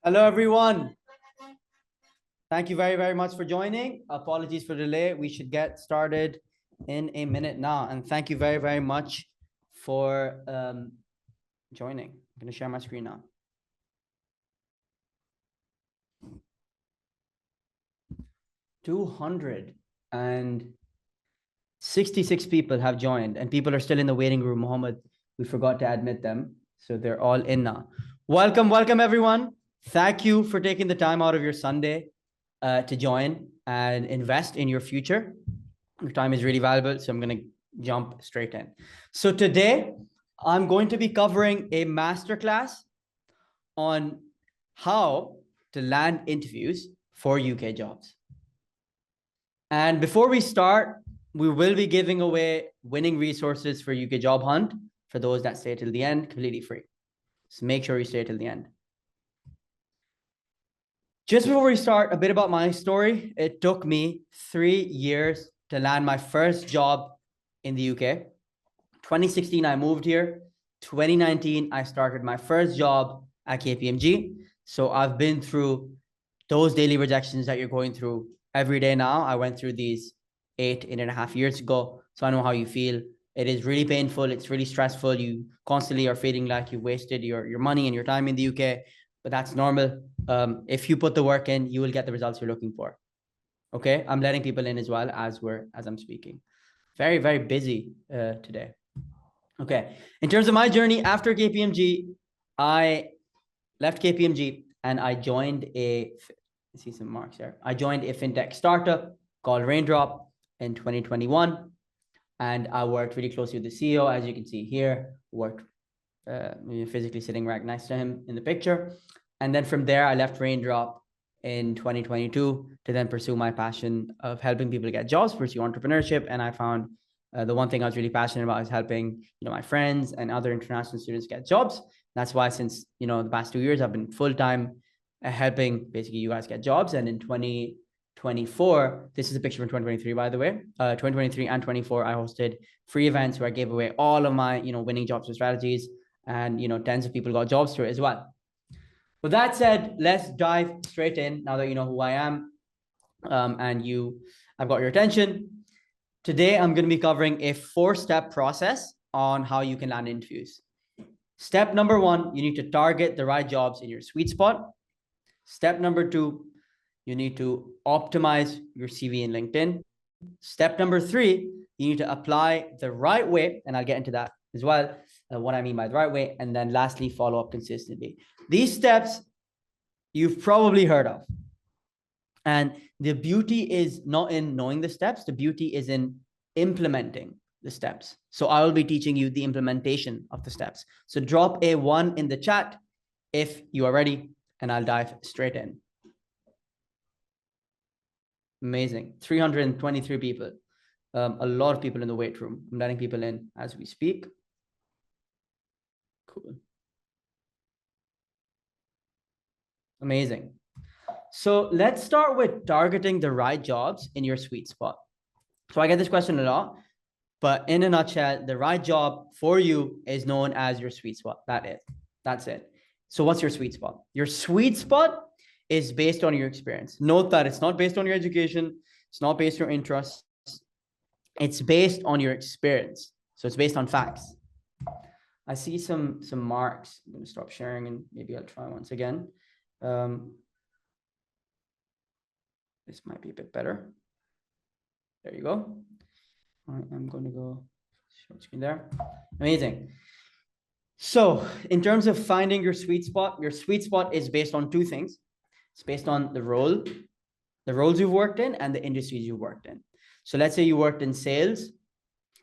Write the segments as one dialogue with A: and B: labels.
A: Hello, everyone. Thank you very, very much for joining. Apologies for the delay. We should get started in a minute now. And thank you very, very much for joining. I'm going to share my screen now. $266 people have joined, and people are still in the waiting room. Mohammed, we forgot to admit them. So they're all in now. Welcome, welcome, everyone. Thank you for taking the time out of your Sunday to join and invest in your future. Your time is really valuable, so I'm going to jump straight in. So today, I'm going to be covering a masterclass on how to land interviews for UK jobs. And before we start, we will be giving away winning resources for UK Job Hunt for those that stay till the end, completely free. So make sure you stay till the end. Just before we start, a bit about my story. It took me 3 years to land my first job in the UK. 2016, I moved here. 2019, I started my first job at KPMG. So I've been through those daily rejections that you're going through every day now. I went through these 8.5 years ago. So I know how you feel. It is really painful. It's really stressful. You constantly are feeling like you wasted your money and your time in the UK, but that's normal. If you put the work in, you will get the results you're looking for. Okay, I'm letting people in as well as I'm speaking. Very, very busy today. Okay, in terms of my journey after KPMG, I left KPMG and I joined I see some marks here. I joined a fintech startup called Raindrop in 2021. And I worked really closely with the CEO, as you can see here, worked physically sitting right next to him in the picture. And then from there, I left Raindrop in 2022 to then pursue my passion of helping people get jobs, pursue entrepreneurship. And I found the one thing I was really passionate about is helping my friends and other international students get jobs. That's why since the past 2 years, I've been full-time helping basically you guys get jobs. And in 2024, this is a picture from 2023, by the way. 2023 and 24, I hosted free events where I gave away all of my winning jobs and strategies, and tens of people got jobs through it as well. With that said, let's dive straight in now that you know who I am and I've got your attention. Today, I'm going to be covering a 4-step process on how you can land interviews. Step number 1, you need to target the right jobs in your sweet spot. Step number 2, you need to optimize your CV in LinkedIn. Step number 3, you need to apply the right way, and I'll get into that as well, what I mean by the right way. And then lastly, follow up consistently. These steps you've probably heard of. And the beauty is not in knowing the steps. The beauty is in implementing the steps. So I will be teaching you the implementation of the steps. So drop a 1 in the chat if you are ready, and I'll dive straight in. Amazing. 323 people. A lot of people in the wait room. I'm letting people in as we speak. Cool. Amazing. So let's start with targeting the right jobs in your sweet spot. So I get this question a lot, but in a nutshell, the right job for you is known as your sweet spot. That's it. So what's your sweet spot? Your sweet spot is based on your experience. Note that it's not based on your education. It's not based on your interests. It's based on your experience. So it's based on facts. I see some marks. I'm going to stop sharing and maybe I'll try once again. This might be a bit better. There you go. I'm going to go short screen there. Amazing. So in terms of finding your sweet spot is based on 2 things. It's based on the roles you've worked in and the industries you've worked in. So let's say you worked in sales,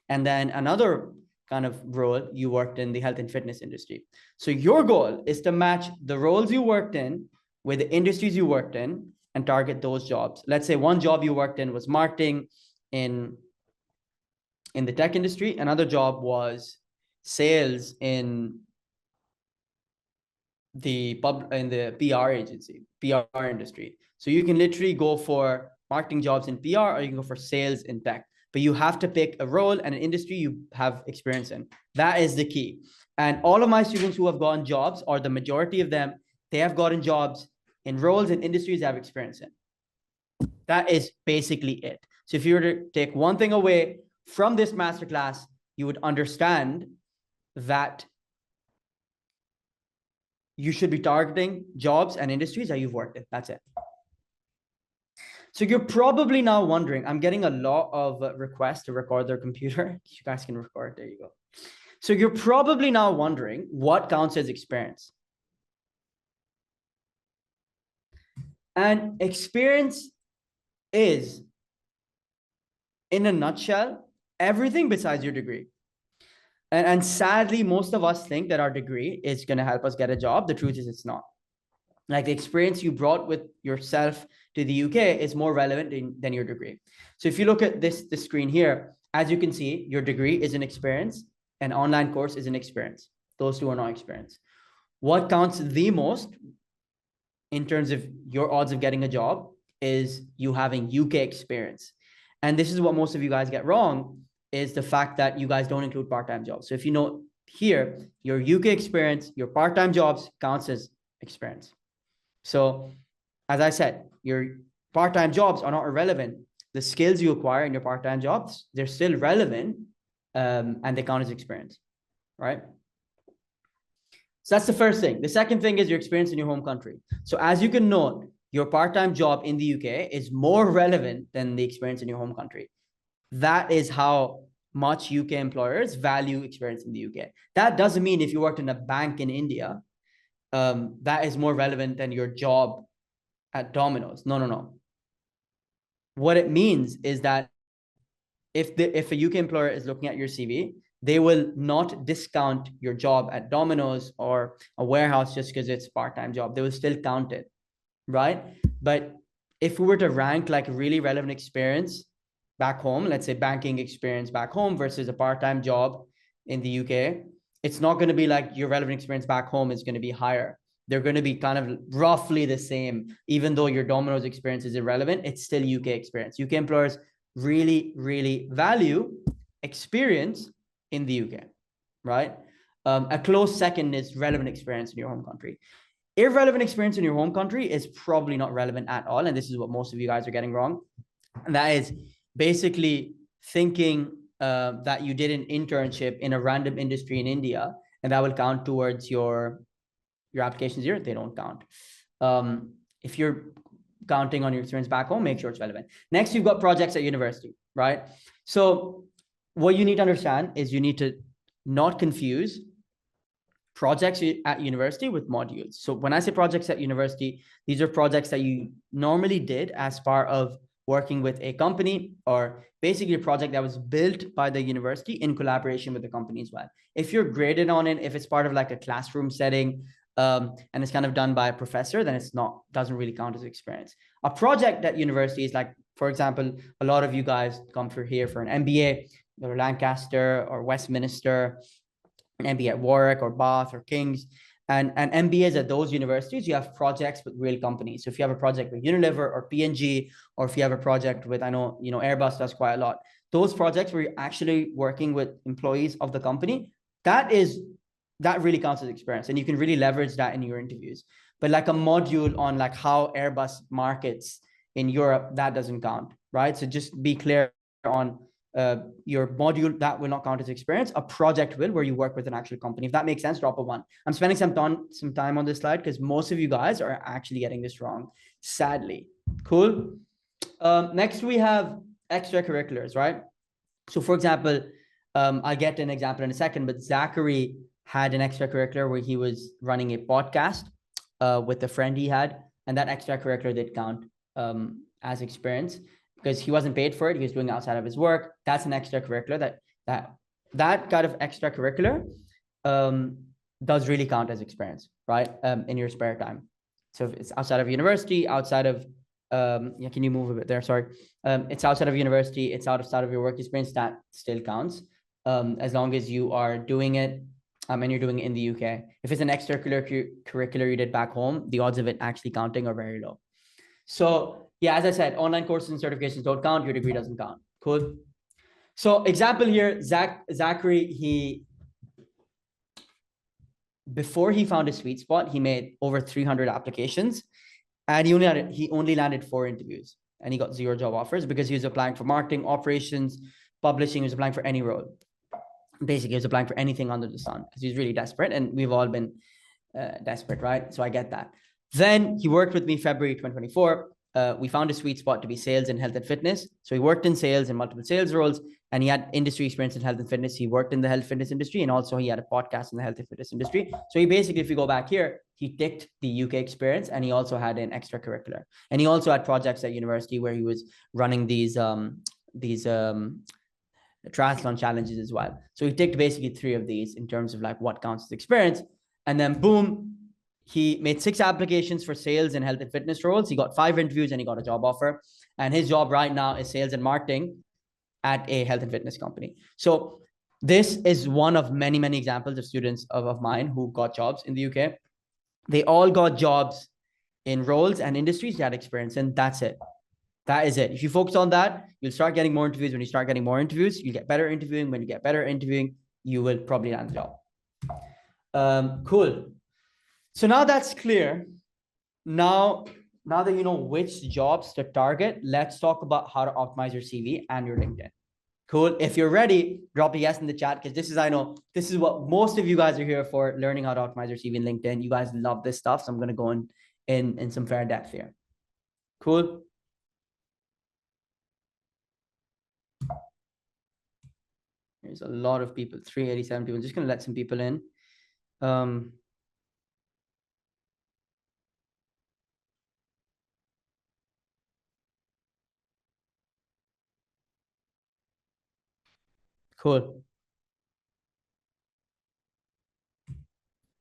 A: and then another kind of role, you worked in the health and fitness industry. So your goal is to match the roles you worked in with the industries you worked in and target those jobs. Let's say one job you worked in was marketing in the tech industry. Another job was sales in the PR industry. So you can literally go for marketing jobs in PR, or you can go for sales in tech, but you have to pick a role and an industry you have experience in. That is the key. And all of my students who have gotten jobs, or the majority of them, they have gotten jobs in roles and industries you have experience in. That is basically it. So if you were to take one thing away from this masterclass, you would understand that you should be targeting jobs and industries that you've worked in. That's it. So you're probably now wondering, I'm getting a lot of requests to record their computer. You guys can record, there you go. So you're probably now wondering what counts as experience. And experience is, in a nutshell, everything besides your degree. And sadly, most of us think that our degree is going to help us get a job. The truth is it's not. Like the experience you brought with yourself to the UK is more relevant than your degree. So if you look at this screen here, as you can see, your degree is an experience, an online course is an experience. Those two are not experience. What counts the most in terms of your odds of getting a job is you having UK experience. And this is what most of you guys get wrong, is the fact that you guys don't include part-time jobs. So if you know here, your UK experience, your part-time jobs counts as experience. So as I said, your part-time jobs are not irrelevant. The skills you acquire in your part-time jobs, they're still relevant, and they count as experience, right? So that's the first thing. The second thing is your experience in your home country. So as you can note, your part-time job in the UK is more relevant than the experience in your home country. That is how much UK employers value experience in the UK. That doesn't mean if you worked in a bank in India, that is more relevant than your job at Domino's. No. What it means is that if a UK employer is looking at your CV, they will not discount your job at Domino's or a warehouse just because it's a part-time job. They will still count it, right? But if we were to rank like a really relevant experience back home, let's say banking experience back home versus a part-time job in the UK, it's not going to be like your relevant experience back home is going to be higher. They're going to be kind of roughly the same. Even though your Domino's experience is irrelevant, it's still UK experience. UK employers really, really value experience in the UK, right? A close second is relevant experience in your home country. Irrelevant experience in your home country is probably not relevant at all. And this is what most of you guys are getting wrong. And that is basically thinking that you did an internship in a random industry in India, and that will count towards your applications here. They don't count. If you're counting on your experience back home, make sure it's relevant. Next, you've got projects at university, right? So what you need to understand is you need to not confuse projects at university with modules. So when I say projects at university, these are projects that you normally did as part of working with a company, or basically a project that was built by the university in collaboration with the company as well. If you're graded on it, if it's part of like a classroom setting, and it's kind of done by a professor, then it's doesn't really count as experience. A project at university is like, for example, a lot of you guys come for here for an MBA, or Lancaster or Westminster, an MBA at Warwick or Bath or King's, and MBAs at those universities, you have projects with real companies. So if you have a project with Unilever or P&G, or if you have a project with, I know, Airbus does quite a lot. Those projects where you're actually working with employees of the company, that really counts as experience, and you can really leverage that in your interviews. But like a module on like how Airbus markets in Europe, that doesn't count, right? So just be clear on your module, that will not count as experience. A project will, where you work with an actual company. If that makes sense, drop a 1. I'm spending some time on this slide because most of you guys are actually getting this wrong, sadly. Cool. Next, we have extracurriculars, right? So for example, I'll get an example in a second, but Zachary had an extracurricular where he was running a podcast with a friend he had, and that extracurricular did count as experience because he wasn't paid for it. He was doing it outside of his work. That's an extracurricular that kind of extracurricular does really count as experience, right? In your spare time. So if it's outside of university, outside of yeah, can you move a bit there? Sorry. It's outside of university, it's outside of your work experience, that still counts. As long as you are doing it and you're doing it in the UK. If it's an extracurricular you did back home, the odds of it actually counting are very low. So yeah, as I said, online courses and certifications don't count. Your degree doesn't count. Cool. So example here, Zachary, before he found a sweet spot, he made over 300 applications. And he only landed 4 interviews and he got 0 job offers because he was applying for marketing, operations, publishing. He was applying for any role. Basically, he was applying for anything under the sun because he was really desperate, and we've all been desperate, right? So I get that. Then he worked with me February 2024. We found a sweet spot to be sales and health and fitness. So he worked in sales in multiple sales roles, and he had industry experience in health and fitness. He worked in the health fitness industry, and also he had a podcast in the health and fitness industry. So he basically, if you go back here, he ticked the UK experience, and he also had an extracurricular, and he also had projects at university where he was running these triathlon challenges as well. So he ticked basically 3 of these in terms of like what counts as experience. And then boom, he made 6 applications for sales and health and fitness roles. He got 5 interviews and he got a job offer. And his job right now is sales and marketing at a health and fitness company. So this is one of many, many examples of students of mine who got jobs in the UK. They all got jobs in roles and industries that had experience, and that's it. That is it. If you focus on that, you'll start getting more interviews. When you start getting more interviews, you get better interviewing. When you get better interviewing, you will probably land a job. Cool. So now that's clear. Now that you know which jobs to target, let's talk about how to optimize your CV and your LinkedIn. Cool. If you're ready, drop a yes in the chat, because I know this is what most of you guys are here for, learning how to optimize your CV and LinkedIn. You guys love this stuff. So I'm going to go in some fair depth here. Cool. There's a lot of people, 387 people. I'm just going to let some people in. Cool.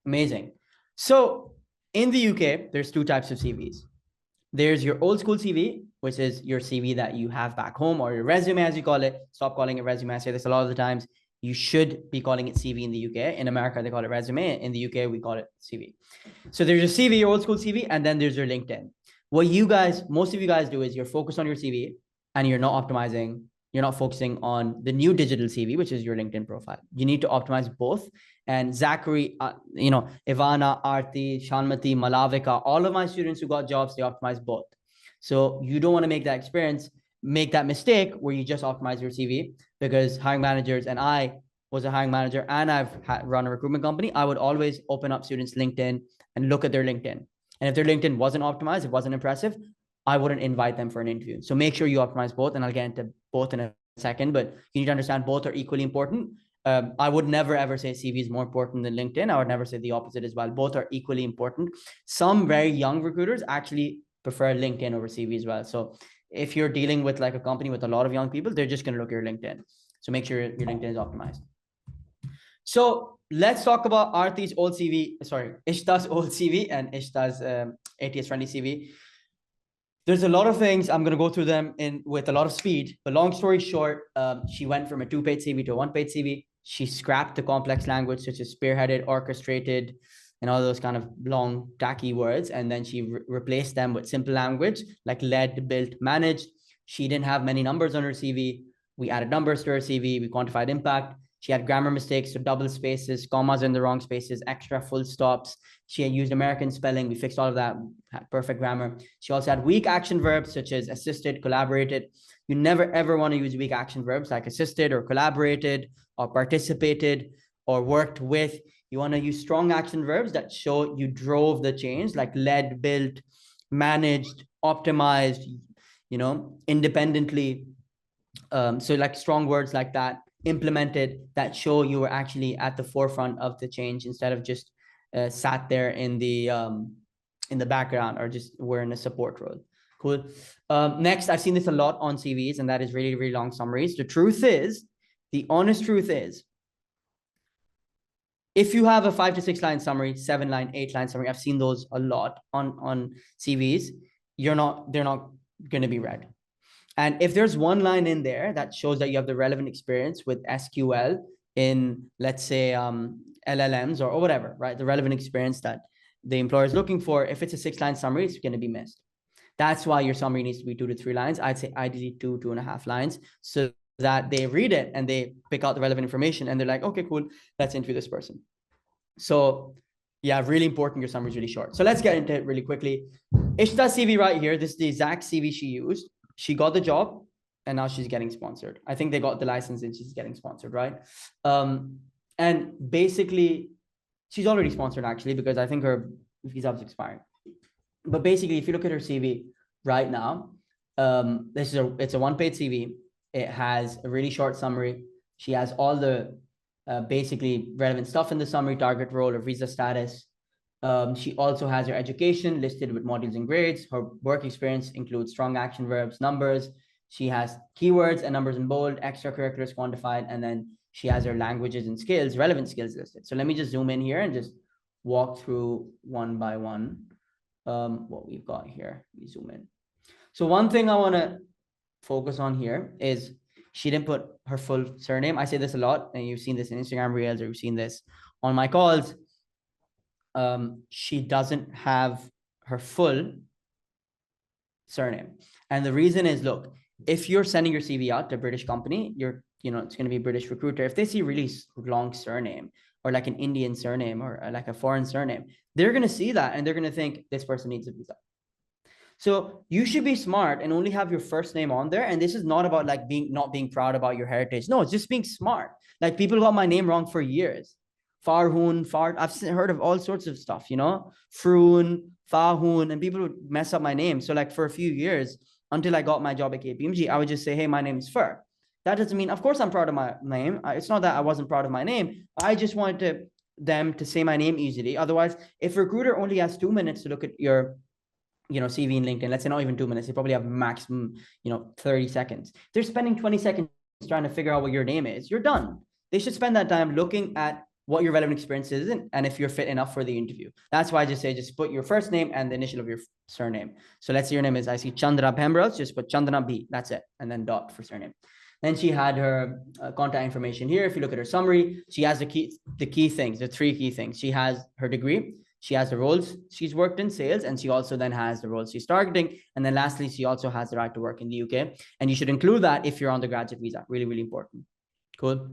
A: Amazing. So in the UK, there's 2 types of CVs. There's your old school CV, which is your CV that you have back home, or your resume, as you call it. Stop calling it resume. I say this a lot of the times. You should be calling it CV in the UK. In America, they call it resume. In the UK, we call it CV. So there's your CV, your old school CV, and then there's your LinkedIn. What most of you guys do is you're focused on your CV and you're not optimizing. You're not focusing on the new digital CV, which is your LinkedIn profile. You need to optimize both. And Zachary, Ivana, Arti, Shanmati, Malavika, all of my students who got jobs, they optimize both. So you don't want to make that mistake where you just optimize your CV, because hiring managers, and I was a hiring manager and I've run a recruitment company, I would always open up students' LinkedIn and look at their LinkedIn. And if their LinkedIn wasn't optimized, it wasn't impressive, I wouldn't invite them for an interview. So make sure you optimize both, and I'll get into both in a second, but you need to understand both are equally important. I would never ever say CV is more important than LinkedIn. I would never say the opposite as well. Both are equally important. Some very young recruiters actually prefer LinkedIn over CV as well. So if you're dealing with like a company with a lot of young people, they're just going to look at your LinkedIn. So make sure your LinkedIn is optimized. So let's talk about Ishta's old CV and Ishta's ATS friendly CV. There's a lot of things. I'm going to go through them with a lot of speed, but long story short, she went from a 2-page CV to a 1-page CV. She scrapped the complex language such as spearheaded, orchestrated, and all those kind of long, tacky words. And then she replaced them with simple language like led, built, managed. She didn't have many numbers on her CV. We added numbers to her CV. We quantified impact. She had grammar mistakes, so double spaces, commas in the wrong spaces, extra full stops. She had used American spelling. We fixed all of that, had perfect grammar. She also had weak action verbs such as assisted, collaborated. You never, ever want to use weak action verbs like assisted or collaborated or participated or worked with. You want to use strong action verbs that show you drove the change, like led, built, managed, optimized, independently. So like strong words like that, implemented, that show you were actually at the forefront of the change instead of just sat there in the background or just were in a support role. Cool. Next, I've seen this a lot on CVs, and that is really, really long summaries. The honest truth is, if you have a 5 to 6 line summary, 7 line, 8 line summary, I've seen those a lot on CVs, they're not going to be read. And if there's one line in there that shows that you have the relevant experience with SQL in, let's say, LLMs or whatever, right? The relevant experience that the employer is looking for, if it's a 6-line summary, it's going to be missed. That's why your summary needs to be 2 to 3 lines. I'd say ideally 2.5 lines, so that they read it and they pick out the relevant information and they're like, okay, cool, let's interview this person. So Yeah, really important. Your summary is really short. So let's get into it really quickly. Ishta's CV right here. This is the exact CV she used. She got the job and now she's getting sponsored. I think they got the license and she's getting sponsored, right? And basically, she's already sponsored actually, because I think her visa was expiring. But basically, if you look at her CV right now, it's a one-page CV. It has a really short summary. She has all the basically relevant stuff in the summary: target role, her visa status. She also has her education listed with modules and grades. Her work experience includes strong action verbs, numbers. She has keywords and numbers in bold, extracurriculars quantified, and then she has her languages and skills, relevant skills listed. So let me just zoom in here and just walk through one by one what we've got here. We zoom in. So one thing I want to focus on here is she didn't put her full surname. I say this a lot, and you've seen this in Instagram Reels, or you've seen this on my calls. She doesn't have her full surname. And the reason is, look, if you're sending your CV out to a British company, it's going to be a British recruiter. If they see really long surname, or like an Indian surname, or like a foreign surname, they're going to see that and they're going to think this person needs a visa. So you should be smart and only have your first name on there. And this is not about like not being proud about your heritage. No, it's just being smart. Like, people got my name wrong for years. Farhoon, I've heard of all sorts of stuff, Froon, Fahoon, and people would mess up my name. So like for a few years, until I got my job at KPMG, I would just say, hey, my name is Fur. That doesn't mean, of course, I'm proud of my name. It's not that I wasn't proud of my name. I just wanted them to say my name easily. Otherwise, if a recruiter only has 2 minutes to look at your CV in LinkedIn, let's say not even 2 minutes, they probably have maximum, 30 seconds. They're spending 20 seconds trying to figure out what your name is. You're done. They should spend that time looking at what your relevant experience is and if you're fit enough for the interview. That's why I just say, just put your first name and the initial of your surname. So let's say your name is, I see Chandra Pembrose, just put Chandana B. That's it. And then dot for surname. Then she had her contact information here. If you look at her summary, she has the key things, the 3 key things. She has her degree. She has the roles she's worked in, sales, and she also then has the roles she's targeting. And then lastly, she also has the right to work in the UK. And you should include that if you're on the graduate visa. Really, really important. Cool.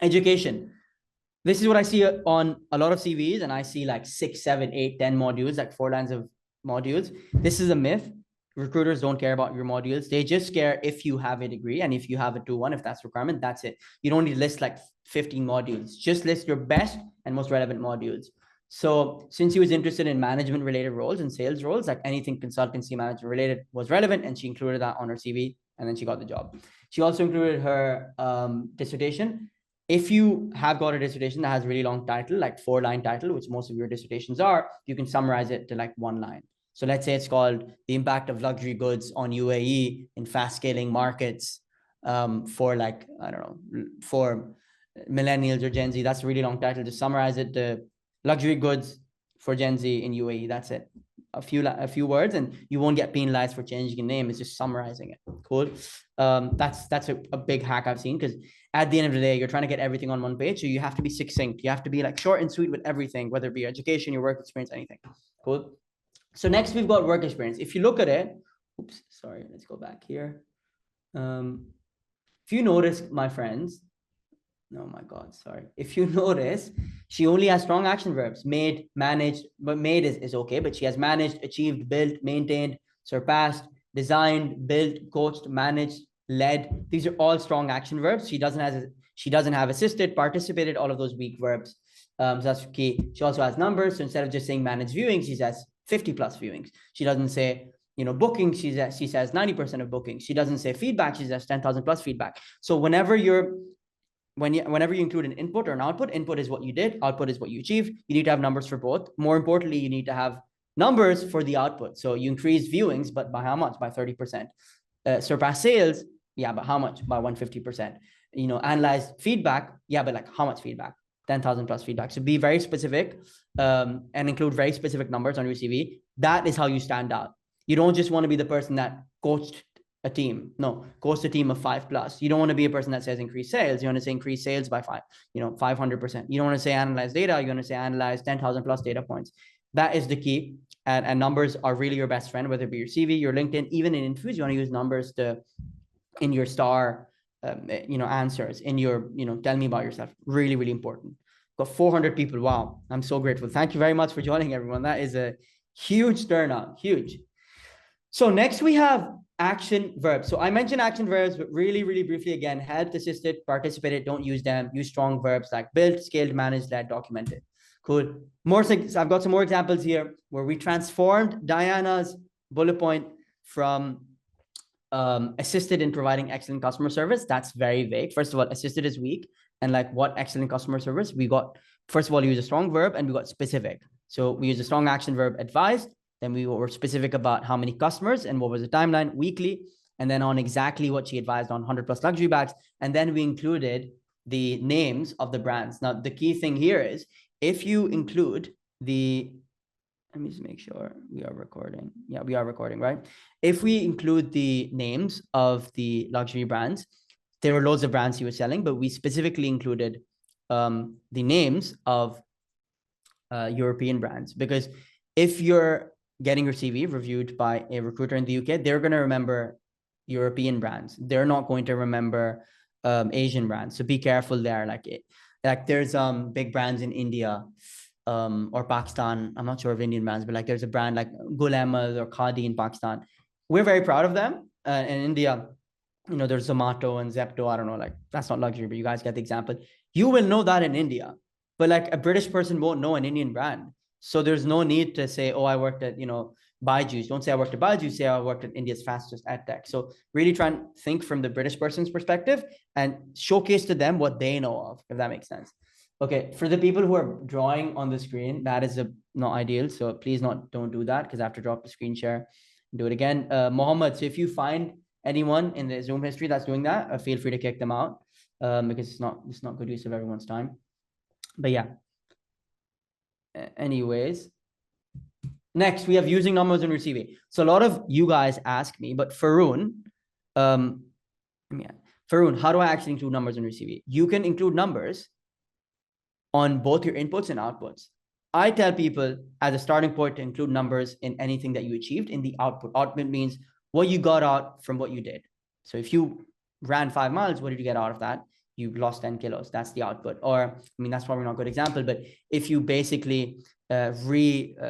A: Education. This is what I see on a lot of CVs, and I see like 6, 7, 8, 10 modules, like 4 lines of modules. This is a myth. Recruiters don't care about your modules. They just care if you have a degree, and if you have a 2-1, if that's requirement, that's it. You don't need to list like 15 modules. Just list your best and most relevant modules. So since she was interested in management related roles and sales roles, like anything consultancy management related was relevant, and she included that on her CV, and then she got the job. She also included her dissertation. If you have got a dissertation that has a really long title, like 4-line title, which most of your dissertations are, you can summarize it to like 1 line. So let's say it's called The Impact of Luxury Goods on UAE in Fast Scaling Markets for like, I don't know, for millennials or Gen Z. That's a really long title. Just summarize it to luxury goods for Gen Z in UAE. That's it. A few words, and you won't get penalized for changing a name. It's just summarizing it. Cool. That's a big hack I've seen, because at the end of the day, you're trying to get everything on one page. So you have to be succinct. You have to be like short and sweet with everything, whether it be education, your work experience, anything. Cool. So next we've got work experience. If you look at it, oops, sorry, let's go back here. If you notice, my friends, oh my God, sorry. If you notice, she only has strong action verbs: made, managed, but made is okay, but she has managed, achieved, built, maintained, surpassed, designed, built, coached, managed, led. These are all strong action verbs. She doesn't have assisted, participated, all of those weak verbs. So that's key. She also has numbers. So instead of just saying managed viewings, she says 50 plus viewings. She doesn't say, booking, she says 90% of bookings. She doesn't say feedback, she says 10,000 plus feedback. So whenever you include an input or an output, input is what you did, output is what you achieved. You need to have numbers for both. More importantly, you need to have numbers for the output. So you increase viewings, but by how much? By 30%. Surpass sales, yeah, but how much? By 150%. Analyze feedback, yeah, but like how much feedback? 10,000 plus feedback. So be very specific and include very specific numbers on your CV. That is how you stand out. You don't just want to be the person that coached a team. No, coach a team of 5 plus. You don't want to be a person that says increase sales. You want to say increase sales by 500%. You don't want to say analyze data. You want to say analyze 10,000 plus data points. That is the key. And numbers are really your best friend, whether it be your CV, your LinkedIn, even in interviews. You want to use numbers in your star, answers, in your, tell me about yourself. Really, really important. got 400 people. Wow, I'm so grateful. Thank you very much for joining, everyone. That is a huge turnout, huge. So next we have action verbs. So I mentioned action verbs, but really, really briefly again, helped, assisted, participated, don't use them. Use strong verbs like built, scaled, managed, led, documented. Cool. More things. I've got some more examples here where we transformed Diana's bullet point from assisted in providing excellent customer service. That's very vague. First of all, assisted is weak. And like what excellent customer service? We got, first of all, use a strong verb and we got specific. So we use a strong action verb, advised. Then we were specific about how many customers and what was the timeline weekly. And then on exactly what she advised on 100 plus luxury bags. And then we included the names of the brands. Now, the key thing here is if you include the, let me just make sure we are recording. Yeah, we are recording, right? If we include the names of the luxury brands, there were loads of brands he was selling, but we specifically included the names of European brands, because if you're getting your CV reviewed by a recruiter in the UK, they're going to remember European brands. They're not going to remember Asian brands. So be careful there. Like there's big brands in India or Pakistan. I'm not sure of Indian brands, but like there's a brand like Gul Ahmad or Khadi in Pakistan. We're very proud of them. In India, you know, there's Zomato and Zepto. I don't know, like that's not luxury, but you guys get the example. You will know that in India, but like a British person won't know an Indian brand. So there's no need to say, oh, I worked at, you know, Byju's. Don't say I worked at Byju's, say I worked at India's fastest ad tech. So really try and think from the British person's perspective and showcase to them what they know of, if that makes sense. Okay, for the people who are drawing on the screen, that is not ideal. So please don't do that, because I have to drop the screen share and do it again. Mohammed, so if you find anyone in the Zoom history that's doing that, feel free to kick them out because it's not good use of everyone's time. But yeah. Anyways, next we have using numbers in your CV. So a lot of you guys ask me, but Faroon, Faroon, how do I actually include numbers in your CV? You can include numbers on both your inputs and outputs. I tell people as a starting point to include numbers in anything that you achieved in the output. Output means what you got out from what you did. So if you ran 5 miles, what did you get out of that? You lost 10 kilos. That's the output. Or, I mean, that's probably not a good example, but if you basically redid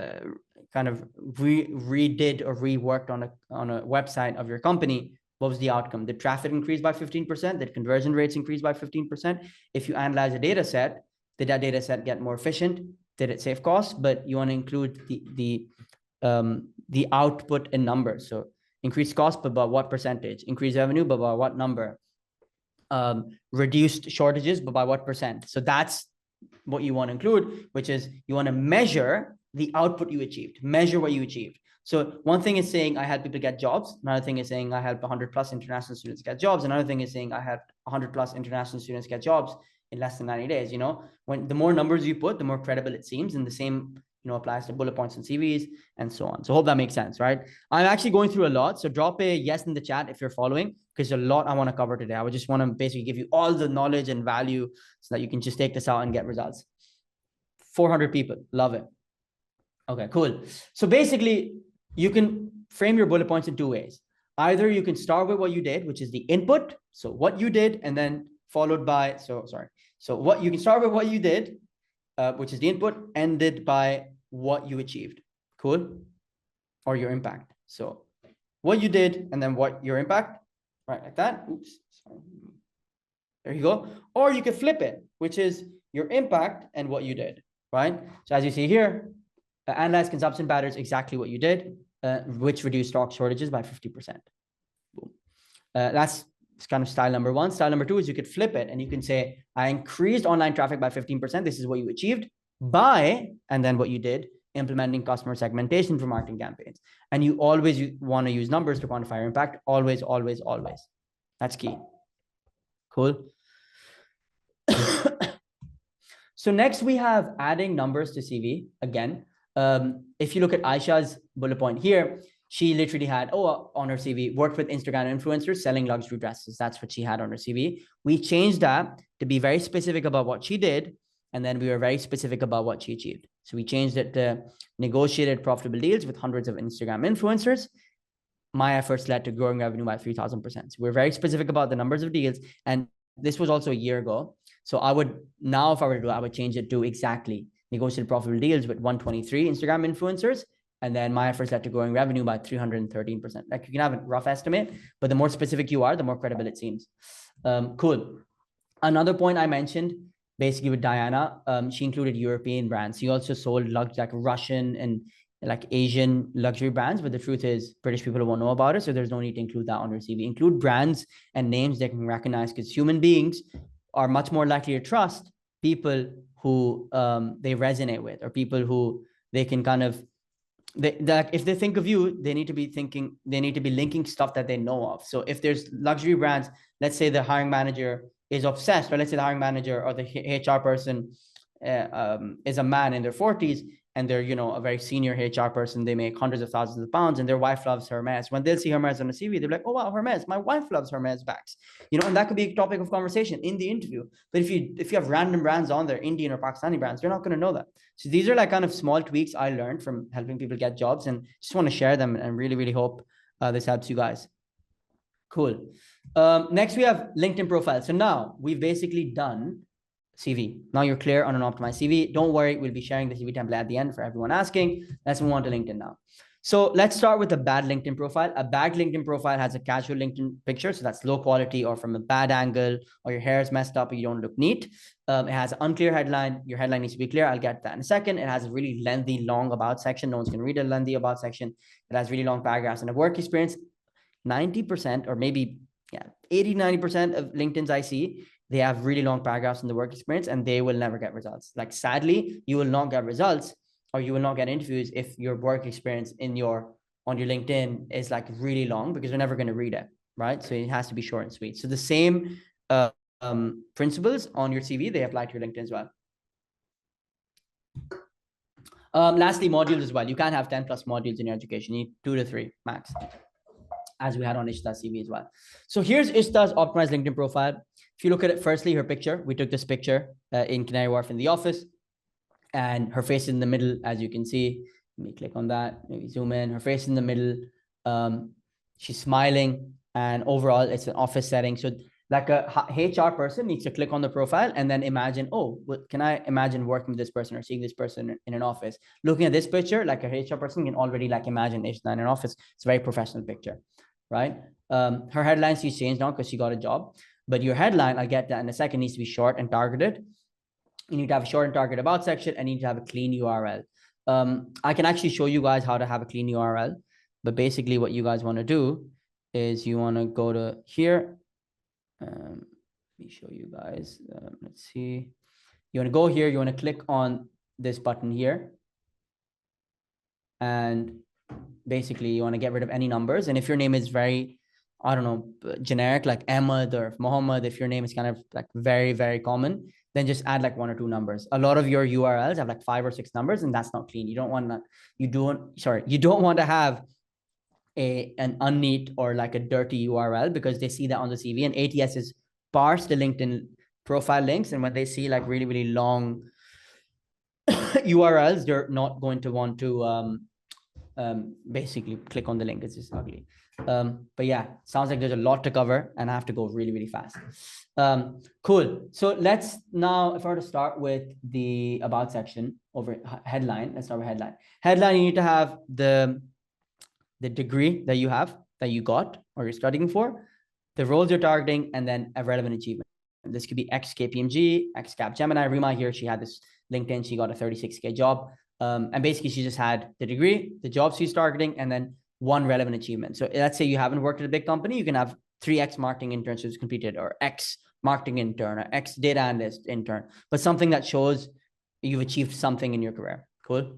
A: or reworked on a website of your company, what was the outcome? Did traffic increase by 15%? Did conversion rates increase by 15%? If you analyze a data set, did that data set get more efficient? Did it save costs? But you want to include the output in numbers. So increased cost, but by what percentage? Increased revenue, but by what number? Reduced shortages, but by what percent? So that's what you want to include, which is you want to measure the output you achieved, measure what you achieved. So one thing is saying I help people get jobs. Another thing is saying I help 100 plus international students get jobs. Another thing is saying I help 100 plus international students get jobs in less than 90 days. You know, when the more numbers you put, the more credible it seems. And the same, you know, applies to bullet points and CVs and so on. So hope that makes sense, right? I'm actually going through a lot. So drop a yes in the chat if you're following, because there's a lot I want to cover today. I would just want to basically give you all the knowledge and value so that you can just take this out and get results. 400 people. Love it. Okay, cool. So basically, you can frame your bullet points in 2 ways. Either you can start with what you did, which is the input. So what you did, and then followed by, so what you can start with what you did, which is the input, ended by what you achieved. Cool. Or your impact. So what you did, and then what your impact, right? Like that. Oops. Sorry. There you go. Or you can flip it, which is your impact and what you did, right? So as you see here, analyze consumption patterns, exactly what you did, which reduced stock shortages by 50%. Boom. That's kind of style number 1. Style number 2 is you could flip it and you can say, I increased online traffic by 15%. This is what you achieved by, and then what you did, implementing customer segmentation for marketing campaigns. And you always want to use numbers to quantify your impact. Always, always, always. That's key. Cool. So next we have adding numbers to CV again. If you look at Aisha's bullet point here, she literally had, on her CV, worked with Instagram influencers selling luxury dresses. That's what she had on her CV. We changed that to be very specific about what she did. And then we were very specific about what she achieved. So we changed it to negotiated profitable deals with hundreds of Instagram influencers. My efforts led to growing revenue by 3,000%. So we're very specific about the numbers of deals. And this was also a year ago. So I would now, if I were to do, I would change it to exactly negotiated profitable deals with 123 Instagram influencers, and then my efforts led to growing revenue by 313%. Like you can have a rough estimate, but the more specific you are, the more credible it seems. Cool. Another point I mentioned basically with Diana, she included European brands. She also sold like Russian and like Asian luxury brands, but the truth is British people won't know about it, so there's no need to include that on your CV. Include brands and names they can recognize, because human beings are much more likely to trust people who they resonate with, or people who they can kind of, that if they think of you, they need to be linking stuff that they know of. So if there's luxury brands, let's say the hiring manager is obsessed, or let's say the hiring manager or the HR person is a man in their 40s, and they're, a very senior HR person, they make hundreds of thousands of pounds, and their wife loves Hermes. When they'll see Hermes on a CV, they're like, oh wow, Hermes, my wife loves Hermes bags, and that could be a topic of conversation in the interview. But if you have random brands on there, Indian or Pakistani brands, you're not going to know that. So these are like kind of small tweaks I learned from helping people get jobs, and just want to share them, and really, really hope this helps you guys. Cool. Next, we have LinkedIn profile. So now we've basically done CV. Now you're clear on an optimized CV. Don't worry, we'll be sharing the CV template at the end for everyone asking. Let's move on to LinkedIn now. So let's start with a bad LinkedIn profile. A bad LinkedIn profile has a casual LinkedIn picture. So that's low quality or from a bad angle, or your hair is messed up or you don't look neat. It has an unclear headline. Your headline needs to be clear. I'll get that in a second. It has a really lengthy, long about section. No one's going to read a lengthy about section. It has really long paragraphs and a work experience. 90% or maybe 80, 90% of LinkedIn's I see, they have really long paragraphs in the work experience, and they will never get results. Like, sadly, you will not get results, or you will not get interviews if your work experience on your LinkedIn is like really long, because you're never going to read it, right? So it has to be short and sweet. So the same principles on your CV, they apply to your LinkedIn as well. Lastly, modules as well. You can't have 10 plus modules in your education. You need 2 to 3 max, as we had on Ishta's CV as well. So here's Ishta's optimized LinkedIn profile. If you look at it, firstly, her picture, we took this picture in Canary Wharf in the office, and her face in the middle, as you can see. Let me click on that, maybe zoom in. Her face in the middle, she's smiling, and overall it's an office setting. So like a HR person needs to click on the profile and then imagine, oh, can I imagine working with this person or seeing this person in an office? Looking at this picture, like a HR person can already like imagine Ishta in an office. It's a very professional picture, right? Her headline she's changed now because she got a job. But your headline, I'll get that in a second, needs to be short and targeted. You need to have a short and targeted about section, and you need to have a clean URL. I can actually show you guys how to have a clean URL, but basically what you guys want to do is you want to go to here. Let me show you guys. Let's see. You want to go here. You want to click on this button here. And basically you want to get rid of any numbers. And if your name is very, I don't know, generic, like Ahmed or Mohammed, if your name is kind of like very, very common, then just add like 1 or 2 numbers. A lot of your URLs have like 5 or 6 numbers, and that's not clean. You don't want that. You don't want to have an unneat or like a dirty URL, because they see that on the CV, and ATS is parse the LinkedIn profile links. And when they see like really, really long URLs, they're not going to want to basically click on the link. It's just ugly. But yeah, sounds like there's a lot to cover, and I have to go really, really fast. Cool. So let's now, if I were to start with the about section over headline, let's start with headline. Headline, you need to have the degree that you got or you're studying for, the roles you're targeting, and then a relevant achievement. This could be ex-KPMG, ex-Capgemini. Rima here, she had this LinkedIn, she got a 36K job. And basically she just had the degree, the job she's targeting, and then 1 relevant achievement. So let's say you haven't worked at a big company, you can have 3 ex-marketing internships completed, or ex-marketing intern, or ex-data analyst intern, but something that shows you've achieved something in your career. Cool.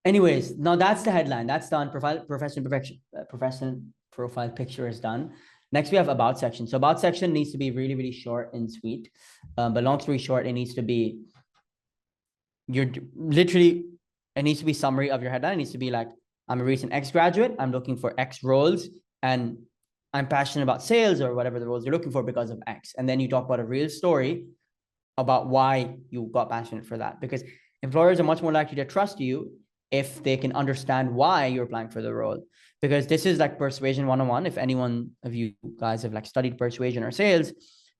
A: Anyways, now that's the headline. That's done. Professional profile picture is done. Next, we have about section. So about section needs to be really, really short and sweet. But long story short, it needs to be it needs to be summary of your headline. It needs to be like, I'm a recent ex-graduate. I'm looking for X roles, and I'm passionate about sales or whatever the roles you're looking for because of X. And then you talk about a real story about why you got passionate for that, because employers are much more likely to trust you if they can understand why you're applying for the role. Because this is like persuasion 101. If anyone of you guys have like studied persuasion or sales,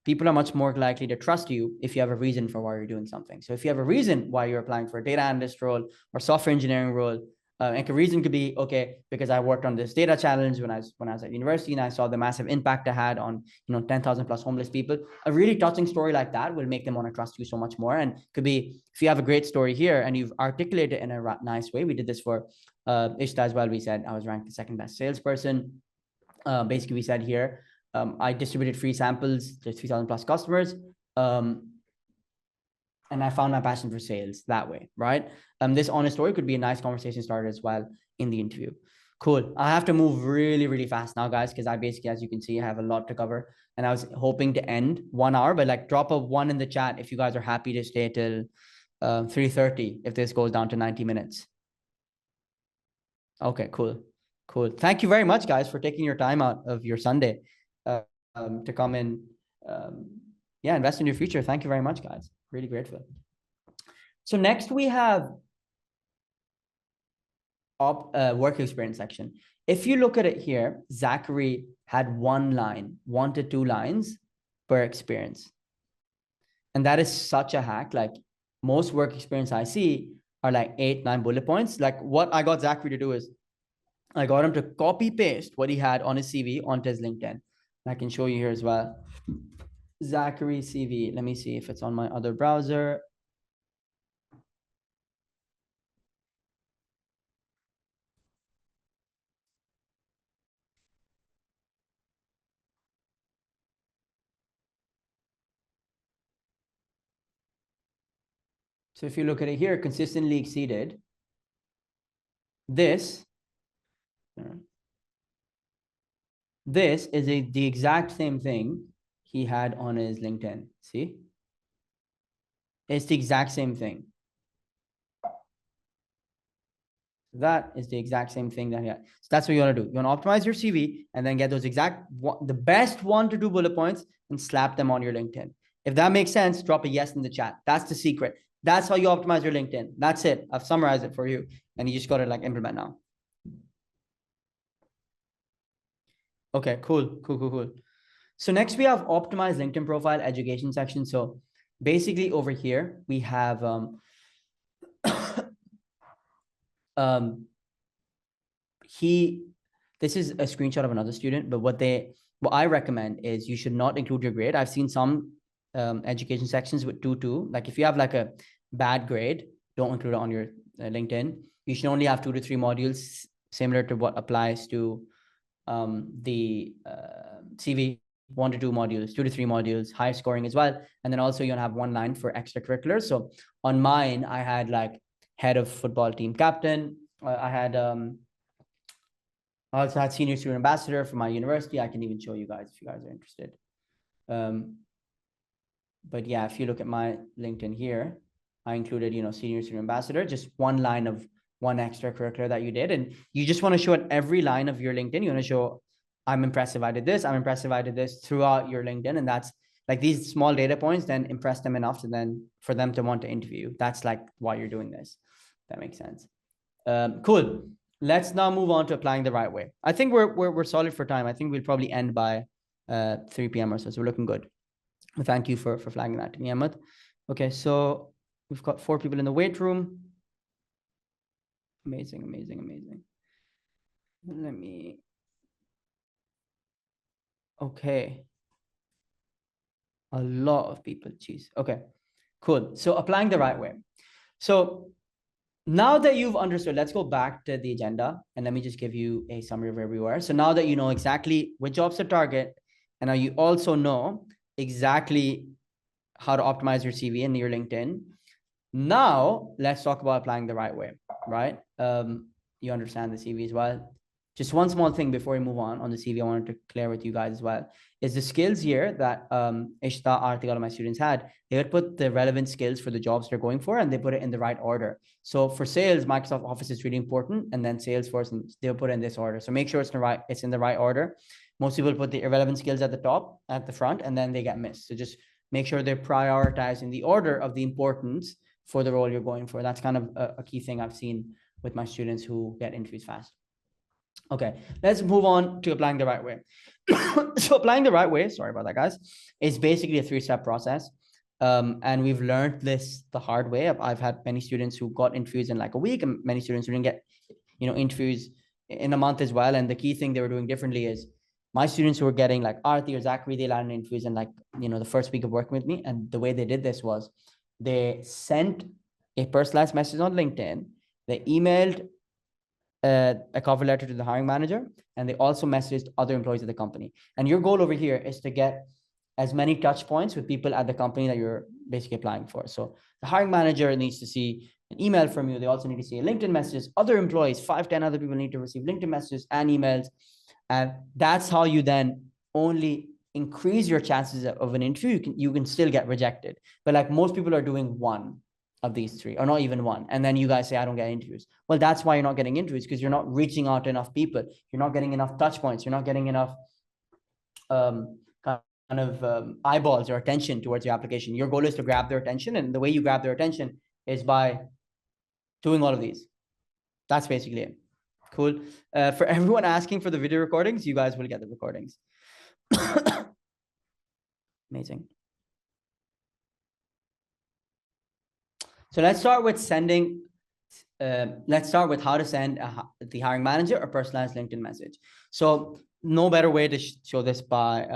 A: people are much more likely to trust you if you have a reason for why you're doing something. So if you have a reason why you're applying for a data analyst role or software engineering role, and the reason could be, okay, because I worked on this data challenge when I was at university, and I saw the massive impact I had on 10,000 plus homeless people. A really touching story like that will make them want to trust you so much more. And could be, if you have a great story here and you've articulated it in a nice way. We did this for Ishta as well. We said I was ranked the second best salesperson. Basically, we said here, I distributed free samples to 3,000 plus customers. And I found my passion for sales that way, right? This honest story could be a nice conversation starter as well in the interview. Cool. I have to move really, really fast now, guys, because I basically, as you can see, I have a lot to cover. And I was hoping to end 1 hour, but like drop a 1 in the chat if you guys are happy to stay till 3:30 if this goes down to 90 minutes. Okay, cool. Cool. Thank you very much, guys, for taking your time out of your Sunday to come in. Invest in your future. Thank you very much, guys. Really grateful. So next we have work experience section. If you look at it here, Zachary had 1 line, 1 to 2 lines per experience. And that is such a hack. Like most work experience I see are like 8, 9 bullet points. Like what I got Zachary to do is I got him to copy paste what he had on his CV onto his LinkedIn. And I can show you here as well. Zachary CV. Let me see if it's on my other browser. So if you look at it here, consistently exceeded. This is the exact same thing he had on his LinkedIn. See? It's the exact same thing. That is the exact same thing that he had. So that's what you want to do. You want to optimize your CV and then get those the best 1 to 2 bullet points and slap them on your LinkedIn. If that makes sense, drop a yes in the chat. That's the secret. That's how you optimize your LinkedIn. That's it. I've summarized it for you. And you just got to like implement now. Okay, cool. So next we have optimized LinkedIn profile education section. So basically over here, we have this is a screenshot of another student, but what I recommend is you should not include your grade. I've seen some education sections with 2-2. Like if you have like a bad grade, don't include it on your LinkedIn. You should only have 2 to 3 modules, similar to what applies to the CV. 1 to 2 modules, 2 to 3 modules, high scoring as well. And then also you have 1 line for extracurriculars. So on mine, I had like head of football team captain. I also had senior student ambassador for my university. I can even show you guys if you guys are interested. But yeah, if you look at my LinkedIn here, I included, senior student ambassador, just 1 line of 1 extracurricular that you did. And you just want to show at every line of your LinkedIn, you want to show, I'm impressive I did this, I'm impressive I did this throughout your LinkedIn. And that's like these small data points then impress them enough to then for them to want to interview you. That's like why you're doing this. That makes sense. Cool. Let's now move on to applying the right way. I think we're solid for time. I think we'll probably end by 3 p.m. or so. So we're looking good. Thank you for flagging that to me, Ahmed. Okay, so we've got 4 people in the weight room. Amazing. Let me. Okay. A lot of people, geez. Okay, cool. So applying the right way. So now that you've understood, let's go back to the agenda and let me just give you a summary of where we were. So now that you know exactly which jobs to target, and now you also know exactly how to optimize your CV and your LinkedIn. Now let's talk about applying the right way, right? You understand the CV as well. Just one small thing before we move on the CV, I wanted to clear with you guys as well, is the skills here that Ishta, Arti, all of my students had. They would put the relevant skills for the jobs they're going for, and they put it in the right order. So for sales, Microsoft Office is really important, and then Salesforce, and they'll put it in this order. So make sure it's in the right order. Most people put the irrelevant skills at the top, at the front, and then they get missed. So just make sure they're prioritized in the order of the importance for the role you're going for. That's kind of a key thing I've seen with my students who get interviews fast. Okay, let's move on to applying the right way. So applying the right way, sorry about that, guys, is basically a 3-step process. And we've learned this the hard way. I've had many students who got interviews in like a week, and many students who didn't get, interviews in a month as well. And the key thing they were doing differently is my students who were getting like Arti or Zachary, they landed interviews in like, the first week of working with me. And the way they did this was they sent a personalized message on LinkedIn. They emailed a cover letter to the hiring manager, and they also messaged other employees of the company. And your goal over here is to get as many touch points with people at the company that you're basically applying for. So the hiring manager needs to see an email from you. They also need to see LinkedIn messages. Other employees, 5-10 other people need to receive LinkedIn messages and emails. And that's how you then only increase your chances of an interview. You can still get rejected. But like most people are doing one of these 3, or not even one. And then you guys say, I don't get interviews. Well, that's why you're not getting interviews, because you're not reaching out to enough people. You're not getting enough touch points. You're not getting enough eyeballs or attention towards your application. Your goal is to grab their attention. And the way you grab their attention is by doing all of these. That's basically it. Cool. For everyone asking for the video recordings, you guys will get the recordings. Amazing. So let's start with sending. Let's start with how to send the hiring manager a personalized LinkedIn message. So no better way to show this by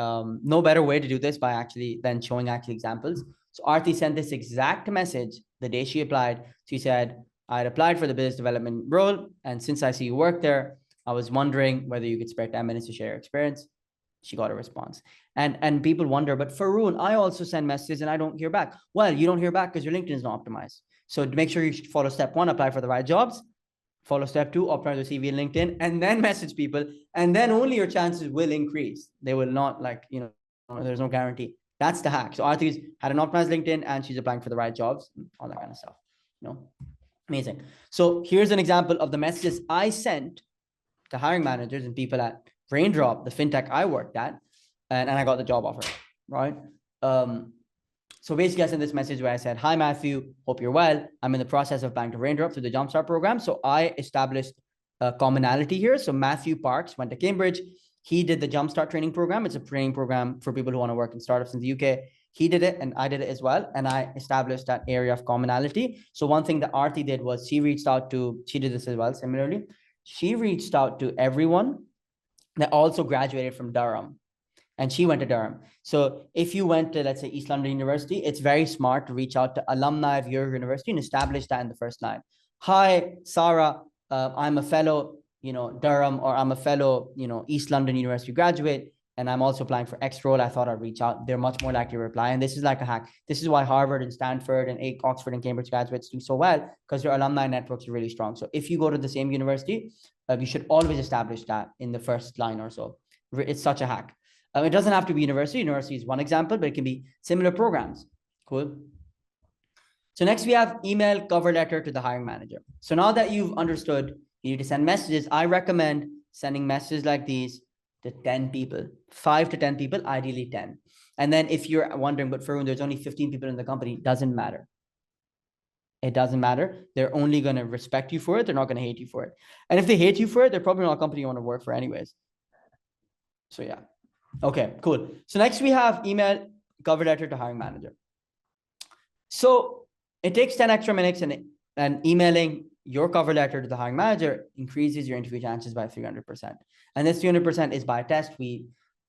A: no better way to do this by actually than showing actual examples. So Arti sent this exact message the day she applied. She said, I had applied for the business development role, and since I see you work there, I was wondering whether you could spare 10 minutes to share your experience. She got a response. And people wonder, but Faroon, I also send messages and I don't hear back. Well, you don't hear back because your LinkedIn is not optimized. So to make sure you follow step 1, apply for the right jobs. Follow step 2, apply the CV in LinkedIn, and then message people. And then only your chances will increase. They will not there's no guarantee. That's the hack. So Arti's had an optimized LinkedIn and she's applying for the right jobs, all that kind of stuff. Amazing. So here's an example of the messages I sent to hiring managers and people at Raindrop, the fintech I worked at, and I got the job offer, right? So basically I sent this message where I said, hi, Matthew, hope you're well. I'm in the process of applying to Raindrop through the Jumpstart program. So I established a commonality here. So Matthew Parks went to Cambridge. He did the Jumpstart training program. It's a training program for people who want to work in startups in the UK. He did it and I did it as well. And I established that area of commonality. So one thing that Arti did was she did this as well, similarly. She reached out to everyone that also graduated from Durham, and she went to Durham. So if you went to, let's say, East London University, it's very smart to reach out to alumni of your university and establish that in the first line. Hi, Sarah, I'm a fellow, Durham, or I'm a fellow, East London University graduate, and I'm also applying for X role. I thought I'd reach out. They're much more likely to reply. And this is like a hack. This is why Harvard and Stanford and Oxford and Cambridge graduates do so well, because their alumni networks are really strong. So if you go to the same university, you should always establish that in the first line or so. It's such a hack. It doesn't have to be university. University is one example, but it can be similar programs. Cool. So next we have email cover letter to the hiring manager. So now that you've understood you need to send messages, I recommend sending messages like these to 10 people, 5 to 10 people, ideally 10. And then if you're wondering, but Faroon, there's only 15 people in the company, doesn't matter. It doesn't matter. They're only going to respect you for it. They're not going to hate you for it. And if they hate you for it, they're probably not a company you want to work for anyways. So yeah. Okay, cool. So next we have email cover letter to hiring manager. So it takes 10 extra minutes, and emailing your cover letter to the hiring manager increases your interview chances by 300%. And this 300% is by a test.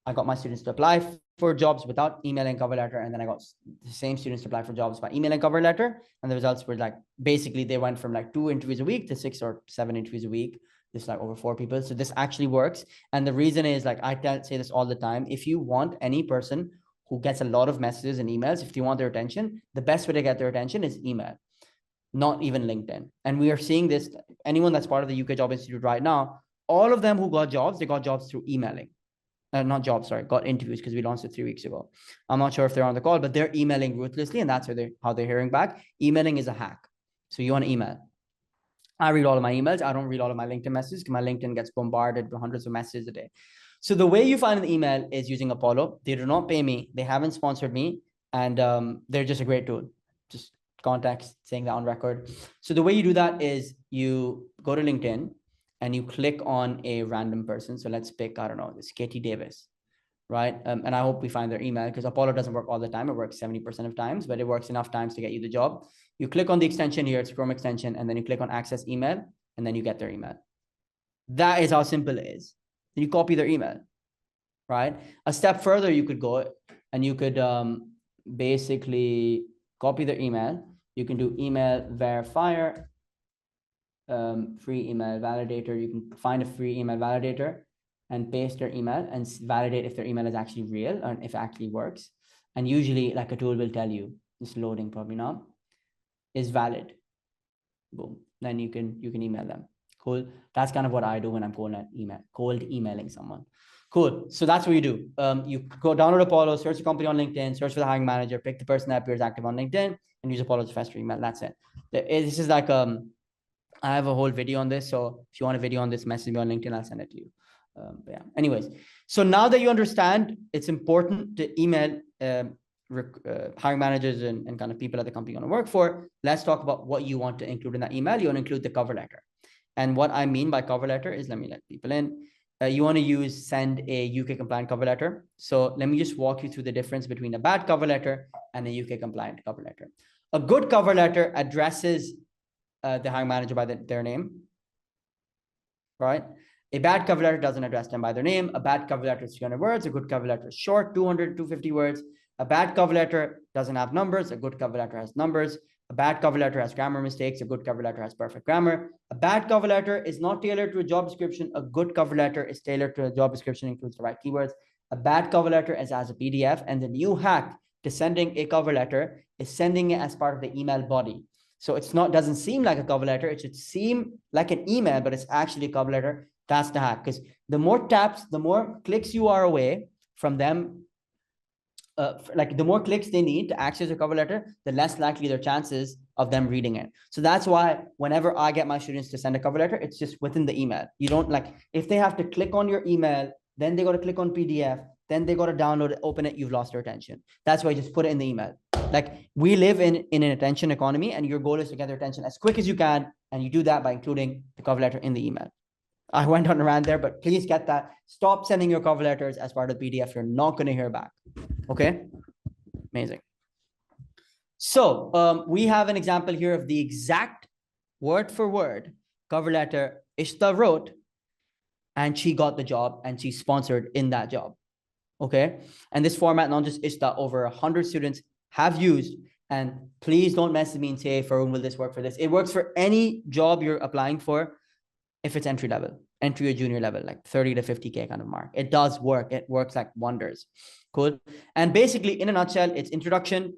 A: I got my students to apply for jobs without emailing cover letter, and then I got the same students to apply for jobs by emailing cover letter, and the results were like, basically they went from like 2 interviews a week to 6 or 7 interviews a week. This is like over 4 people. So this actually works. And the reason is, like I say this all the time, if you want any person who gets a lot of messages and emails, if you want their attention, the best way to get their attention is email, not even LinkedIn. And we are seeing this, anyone that's part of the UK Job Institute right now, all of them who got jobs, they got jobs through emailing. Got interviews, because we launched it 3 weeks ago. I'm not sure if they're on the call, but they're emailing ruthlessly, and that's how they're hearing back. Emailing is a hack. So you want to email. I read all of my emails. I don't read all of my LinkedIn messages because my LinkedIn gets bombarded with hundreds of messages a day. So the way you find an email is using Apollo. They do not pay me. They haven't sponsored me. And they're just a great tool. Just context, saying that on record. So the way you do that is you go to LinkedIn and you click on a random person. So let's pick, I don't know, this Katie Davis, right? And I hope we find their email, because Apollo doesn't work all the time. It works 70% of times, but it works enough times to get you the job. You click on the extension here, it's Chrome extension, and then you click on access email, and then you get their email. That is how simple it is. Then you copy their email, right? A step further, you could go and you could basically copy their email. You can do email verifier, free email validator. You can find a free email validator and paste their email and validate if their email is actually real or if it actually works. And usually, like, a tool will tell you, it's loading probably now, is valid. Boom. Then you can email them. Cool. That's kind of what I do when I'm cold emailing someone. Cool. So that's what you do. You go download Apollo, search the company on LinkedIn, search for the hiring manager, pick the person that appears active on LinkedIn, and use Apollo to fetch your email. That's it. This is like I have a whole video on this. So if you want a video on this, message me on LinkedIn. I'll send it to you. But yeah. Anyways, so now that you understand, it's important to email hiring managers and kind of people at the company you want to work for. Let's talk about what you want to include in that email. You want to include the cover letter. And what I mean by cover letter is, let me let people in. You want to send a UK compliant cover letter. So let me just walk you through the difference between a bad cover letter and a UK compliant cover letter. A good cover letter addresses the hiring manager by their name, right? A bad cover letter doesn't address them by their name. A bad cover letter is 300 words. A good cover letter is short, 200, 250 words. A bad cover letter doesn't have numbers. A good cover letter has numbers. A bad cover letter has grammar mistakes. A good cover letter has perfect grammar. A bad cover letter is not tailored to a job description. A good cover letter is tailored to a job description, includes the right keywords. A bad cover letter is as a PDF. And the new hack to sending a cover letter is sending it as part of the email body. So it's not, doesn't seem like a cover letter. It should seem like an email, but it's actually a cover letter. That's the hack. Because the more taps, the more clicks you are away from them, like the more clicks they need to access a cover letter, the less likely their chances of them reading it. So that's why whenever I get my students to send a cover letter, it's just within the email. You don't, like, if they have to click on your email, then they got to click on PDF, then they got to download it, open it, you've lost their attention. That's why you just put it in the email. Like, we live in an attention economy, and your goal is to get their attention as quick as you can. And you do that by including the cover letter in the email. I went on a rant there, but please get that. Stop sending your cover letters as part of the PDF. You're not going to hear back. Okay. Amazing. So we have an example here of the exact word for word cover letter Ishta wrote, and she got the job and she's sponsored in that job. Okay. And this format, not just Ishta, over 100 students have used. And please don't message me and say, Farun, will this work for this? It works for any job you're applying for. If it's entry level, entry or junior level, like 30 to 50K kind of mark, it does work. It works like wonders. Cool. And basically, in a nutshell, it's introduction,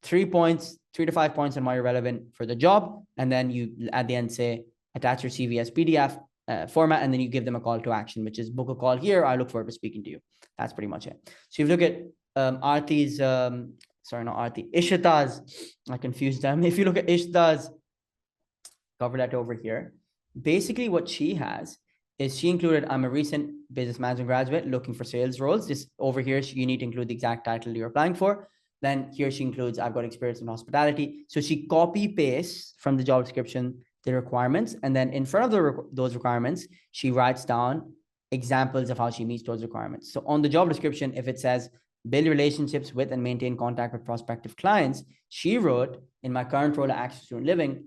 A: 3 points, 3 to 5 points on why you're relevant for the job. And then you, at the end, say, attach your CV as PDF format, and then you give them a call to action, which is book a call here. I look forward to speaking to you. That's pretty much it. So if you look at Aarti's, sorry, not Aarti, Ishita's, I confused them. If you look at Ishita's cover letter over here, basically what she has is she included, I'm a recent business management graduate looking for sales roles. This over here, you need to include the exact title you're applying for. Then here she includes, I've got experience in hospitality. So she copy pastes from the job description the requirements. And then in front of those requirements, she writes down examples of how she meets those requirements. So on the job description, if it says build relationships with and maintain contact with prospective clients, she wrote, in my current role at Access Student Living,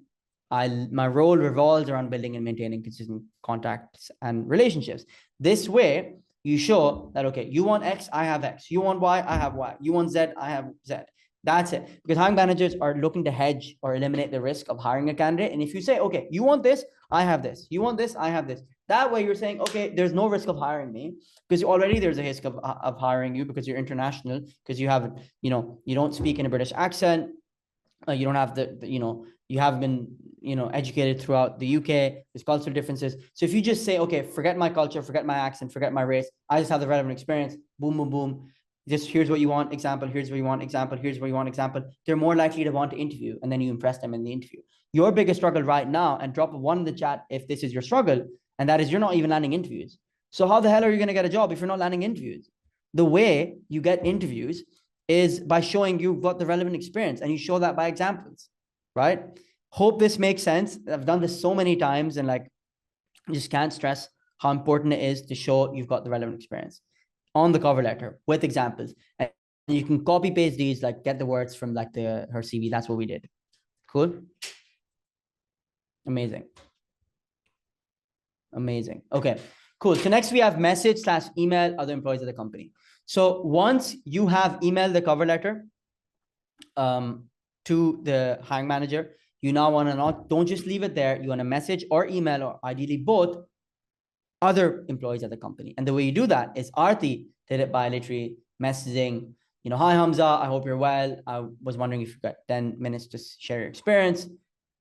A: my role revolves around building and maintaining consistent contacts and relationships. This way, you show that, okay, you want X, I have X. You want Y, I have Y. You want Z, I have Z. That's it. Because hiring managers are looking to hedge or eliminate the risk of hiring a candidate. And if you say, okay, you want this, I have this. You want this, I have this. That way you're saying, okay, there's no risk of hiring me, because already there's a risk of hiring you because you're international, because you have, you know, you don't speak in a British accent. You don't have you have been, educated throughout the UK. There's cultural differences. So if you just say, okay, forget my culture, forget my accent, forget my race, I just have the relevant experience, boom, boom, boom. Just here's what you want, example, here's what you want, example, here's what you want, example. They're more likely to want to interview, and then you impress them in the interview. Your biggest struggle right now, and drop a 1 in the chat if this is your struggle, and that is you're not even landing interviews. So how the hell are you going to get a job if you're not landing interviews? The way you get interviews is by showing you've got the relevant experience, and you show that by examples. right? Hope this makes sense. I've done this so many times, and like, you just can't stress how important it is to show you've got the relevant experience on the cover letter with examples. And you can copy paste these, like get the words from like her CV. That's what we did. Cool. Amazing. Amazing. Okay, cool. So next we have message / email other employees of the company. So once you have emailed the cover letter to the hiring manager, you now want to don't just leave it there. You want to message or email, or ideally both, other employees at the company. And the way you do that is Aarti did it by literally messaging, hi Hamza, I hope you're well. I was wondering if you've got 10 minutes to share your experience.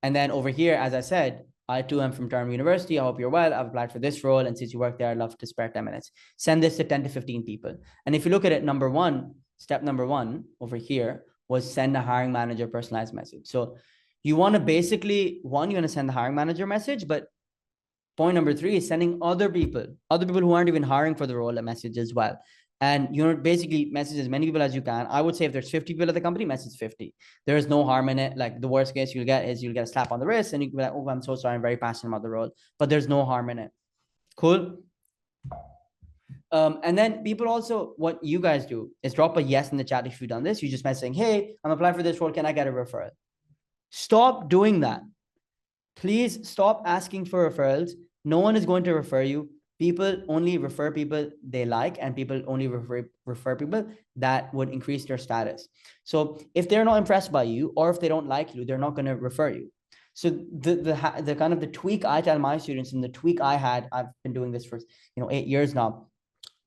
A: And then over here, as I said, I too am from Durham University. I hope you're well. I've applied for this role. And since you work there, I'd love to spare 10 minutes. Send this to 10 to 15 people. And if you look at it, step number one over here was send a hiring manager personalized message. So you want to basically, you want to send the hiring manager message, but point number 3 is sending other people who aren't even hiring for the role a message as well. And basically message as many people as you can. I would say if there's 50 people at the company, message 50. There is no harm in it. Like the worst case you'll get a slap on the wrist and you can be like, oh, I'm so sorry, I'm very passionate about the role. But there's no harm in it. Cool. And then people also, what you guys do is drop a yes in the chat if you've done this. You just message saying, hey, I'm applying for this role. Can I get a referral? Stop doing that. Please stop asking for referrals. No one is going to refer you. People only refer people they like, and people only refer people that would increase their status. So if they're not impressed by you, or if they don't like you, they're not going to refer you. So the kind of the tweak I tell my students, and the tweak I had, I've been doing this for 8 years now,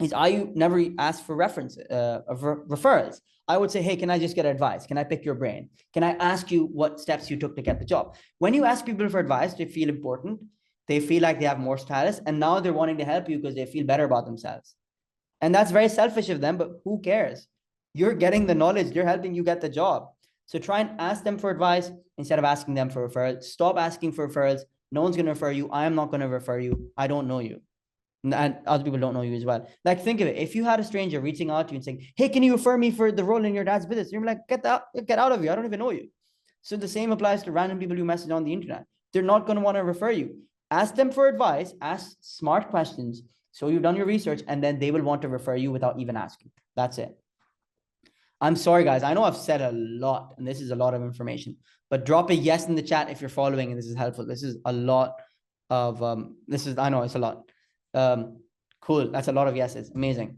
A: is I never ask for referrals. I would say, hey, can I just get advice? Can I pick your brain? Can I ask you what steps you took to get the job? When you ask people for advice, they feel important. They feel like they have more status, and now they're wanting to help you because they feel better about themselves. And that's very selfish of them, but who cares? You're getting the knowledge. They're helping you get the job. So try and ask them for advice instead of asking them for referrals. Stop asking for referrals. No one's going to refer you. I am not going to refer you. I don't know you. And other people don't know you as well. Like, think of it. If you had a stranger reaching out to you and saying, hey, can you refer me for the role in your dad's business? You're like, get out of here. I don't even know you. So the same applies to random people you message on the internet. They're not going to want to refer you. Ask them for advice, ask smart questions. So you've done your research, and then they will want to refer you without even asking. That's it. I'm sorry, guys. I know I've said a lot, and this is a lot of information, but drop a yes in the chat if you're following, and this is helpful. This is a lot of, I know it's a lot. Cool. That's a lot of yeses. Amazing.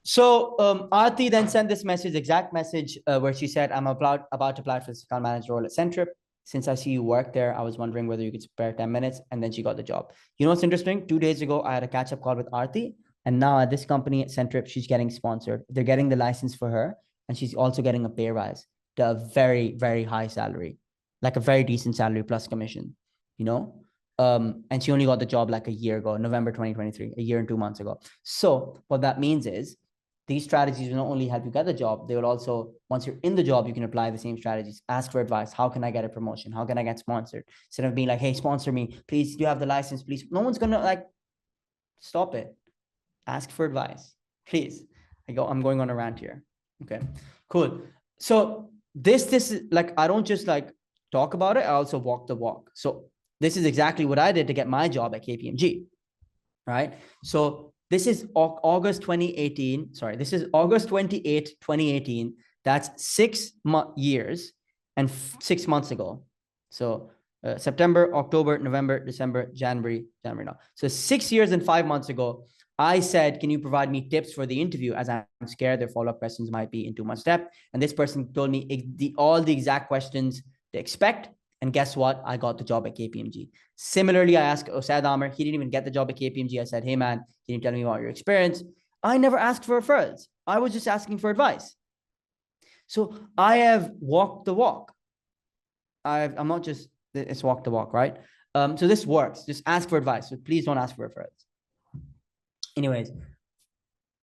A: So Aarti then sent this exact message where she said, I'm about to apply for this account manager role at Centrip. Since I see you work there, I was wondering whether you could spare 10 minutes. And then she got the job. You know what's interesting? 2 days ago, I had a catch-up call with Aarti. And now at this company at Centrip, she's getting sponsored. They're getting the license for her. And she's also getting a pay rise to a very, very high salary. Like a very decent salary plus commission, and she only got the job like a year ago, November 2023, a year and 2 months ago. So what that means is these strategies will not only help you get the job, they will also, once you're in the job, you can apply the same strategies. Ask for advice. How can I get a promotion? How can I get sponsored? Instead of being like, hey, sponsor me, please, do you have the license, please? No one's gonna stop it. Ask for advice, please. I'm going on a rant here. Okay, cool. So this is I don't just talk about it, I also walk the walk. So this is exactly what I did to get my job at KPMG, right? So this is August 2018. Sorry, this is August 28, 2018. That's 6 years and 6 months ago. So September, October, November, December, January now. So 6 years and 5 months ago, I said, can you provide me tips for the interview, as I'm scared their follow-up questions might be in too much depth. And this person told me all the exact questions to expect. And guess what? I got the job at KPMG. Similarly, I asked Osad Amer. He didn't even get the job at KPMG. I said, hey, man, can you tell me about your experience? I never asked for referrals. I was just asking for advice. So I have walked the walk. I'm not just, it's walk the walk, right? So this works. Just ask for advice. So please don't ask for referrals. Anyways,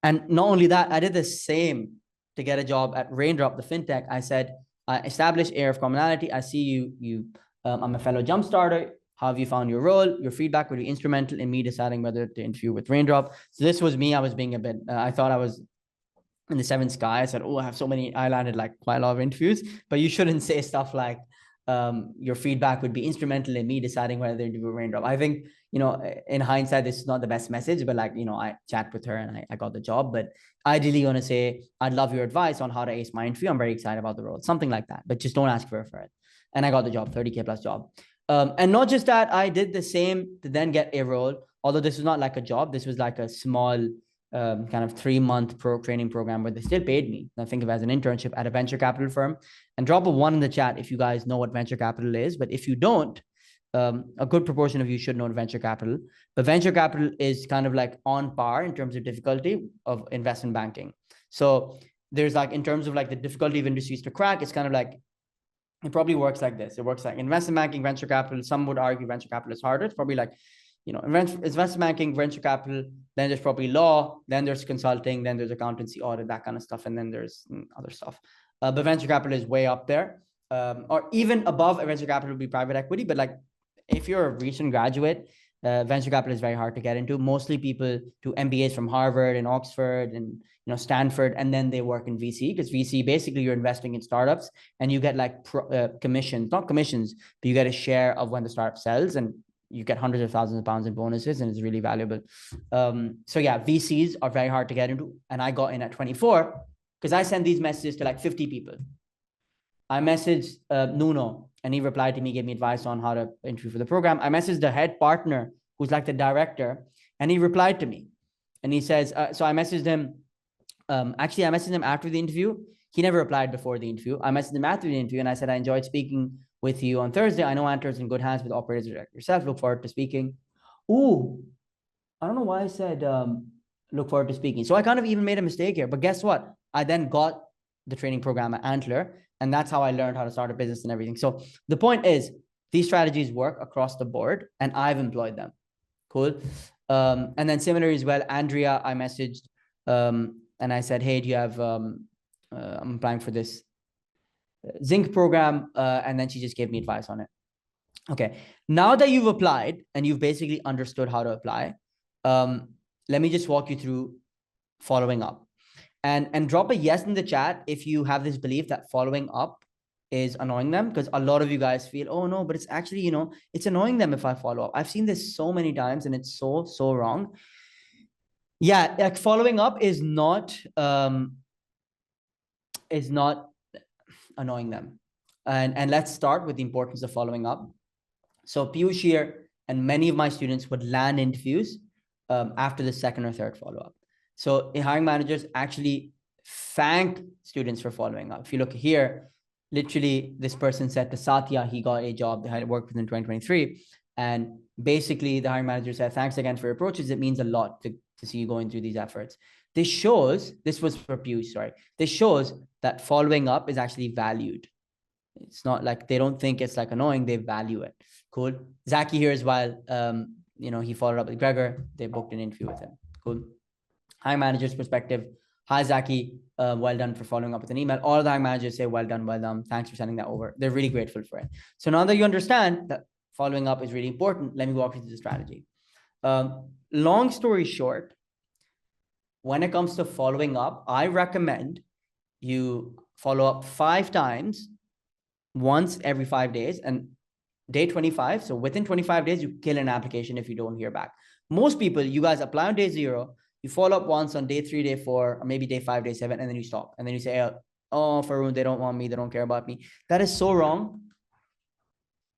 A: and not only that, I did the same to get a job at Raindrop, the fintech. I said, establish air of commonality. I see you. I'm a fellow jump starter. How have you found your role? Your feedback will be instrumental in me deciding whether to interview with Raindrop. So this was me. I was being a bit, I thought I was in the seventh sky. I said, oh, I landed like quite a lot of interviews, but you shouldn't say stuff like, your feedback would be instrumental in me deciding whether the interview went up. I think, in hindsight, this is not the best message, but like, I chat with her and I got the job. But ideally, you want to say, I'd love your advice on how to ace my interview. I'm very excited about the role, something like that, but just don't ask for it. And I got the job, 30K plus job. And not just that, I did the same to then get a role. Although this was not like a job, this was like a small kind of 3-month training program where they still paid me. I think of it as an internship at a venture capital firm. And drop a 1 in the chat if you guys know what venture capital is. But if you don't, a good proportion of you should know venture capital. But venture capital is kind of like on par in terms of difficulty of investment banking. So there's like, in terms of like the difficulty of industries to crack, it's kind of like, it probably works like this. It works like investment banking, venture capital. Some would argue venture capital is harder. It's probably like, investment banking, venture capital, then there's probably law, then there's consulting, then there's accountancy, audit, that kind of stuff. And then there's other stuff. But venture capital is way up there. Or even above venture capital would be private equity. But like, if you're a recent graduate, venture capital is very hard to get into. Mostly people do MBAs from Harvard and Oxford and Stanford, and then they work in VC, because VC, basically you're investing in startups and you get like commissions, not commissions, but you get a share of when the startup sells, and you get hundreds of thousands of pounds in bonuses, and it's really valuable. So yeah, VCs are very hard to get into, and I got in at 24 because I sent these messages to like 50 people. I messaged Nuno, and he replied to me, gave me advice on how to interview for the program. I messaged the head partner, who's like the director, and he replied to me. And he says, so I messaged him. Actually, I messaged him after the interview. He never replied before the interview. I messaged him after the interview, and I said, I enjoyed speaking with you on Thursday. I know Antar's in good hands with operators like yourself. Look forward to speaking. Ooh, I don't know why I said look forward to speaking. So I kind of even made a mistake here. But guess what? I then got the training program at Antler, and that's how I learned how to start a business and everything. So the point is, these strategies work across the board, and I've employed them. Cool. And then similarly as well, Andrea, I messaged and I said, hey, do you have, I'm applying for this Zinc program. And then she just gave me advice on it. Okay. Now that you've applied and you've basically understood how to apply, let me just walk you through following up. And drop a yes in the chat if you have this belief that following up is annoying them, because a lot of you guys feel, oh no, but it's actually, it's annoying them if I follow up. I've seen this so many times and it's so wrong. Yeah, like following up is not annoying them. And let's start with the importance of following up. So Piyush here and many of my students would land interviews after the second or third follow-up. So hiring managers actually thank students for following up. If you look here, literally this person said to Satya, he got a job they had worked with in 2023. And basically the hiring manager said, thanks again for your approaches. It means a lot to see you going through these efforts. This shows, this was for Piyush, sorry. This shows that following up is actually valued. It's not like they don't think it's like annoying, they value it. Cool. Zaki here as well. He followed up with Gregor. They booked an interview with him. Cool. Hiring manager's perspective. Hi, Zaki. Well done for following up with an email. All the hiring managers say, well done, well done. Thanks for sending that over. They're really grateful for it. So now that you understand that following up is really important, let me walk you through the strategy. Long story short, when it comes to following up, I recommend you follow up 5 times, once every 5 days, and day 25. So within 25 days, you kill an application if you don't hear back. Most people, you guys apply on day 0, you follow up once on day 3, day 4, or maybe day 5, day 7, and then you stop. And then you say, oh, Faroon, they don't want me. They don't care about me. That is so wrong.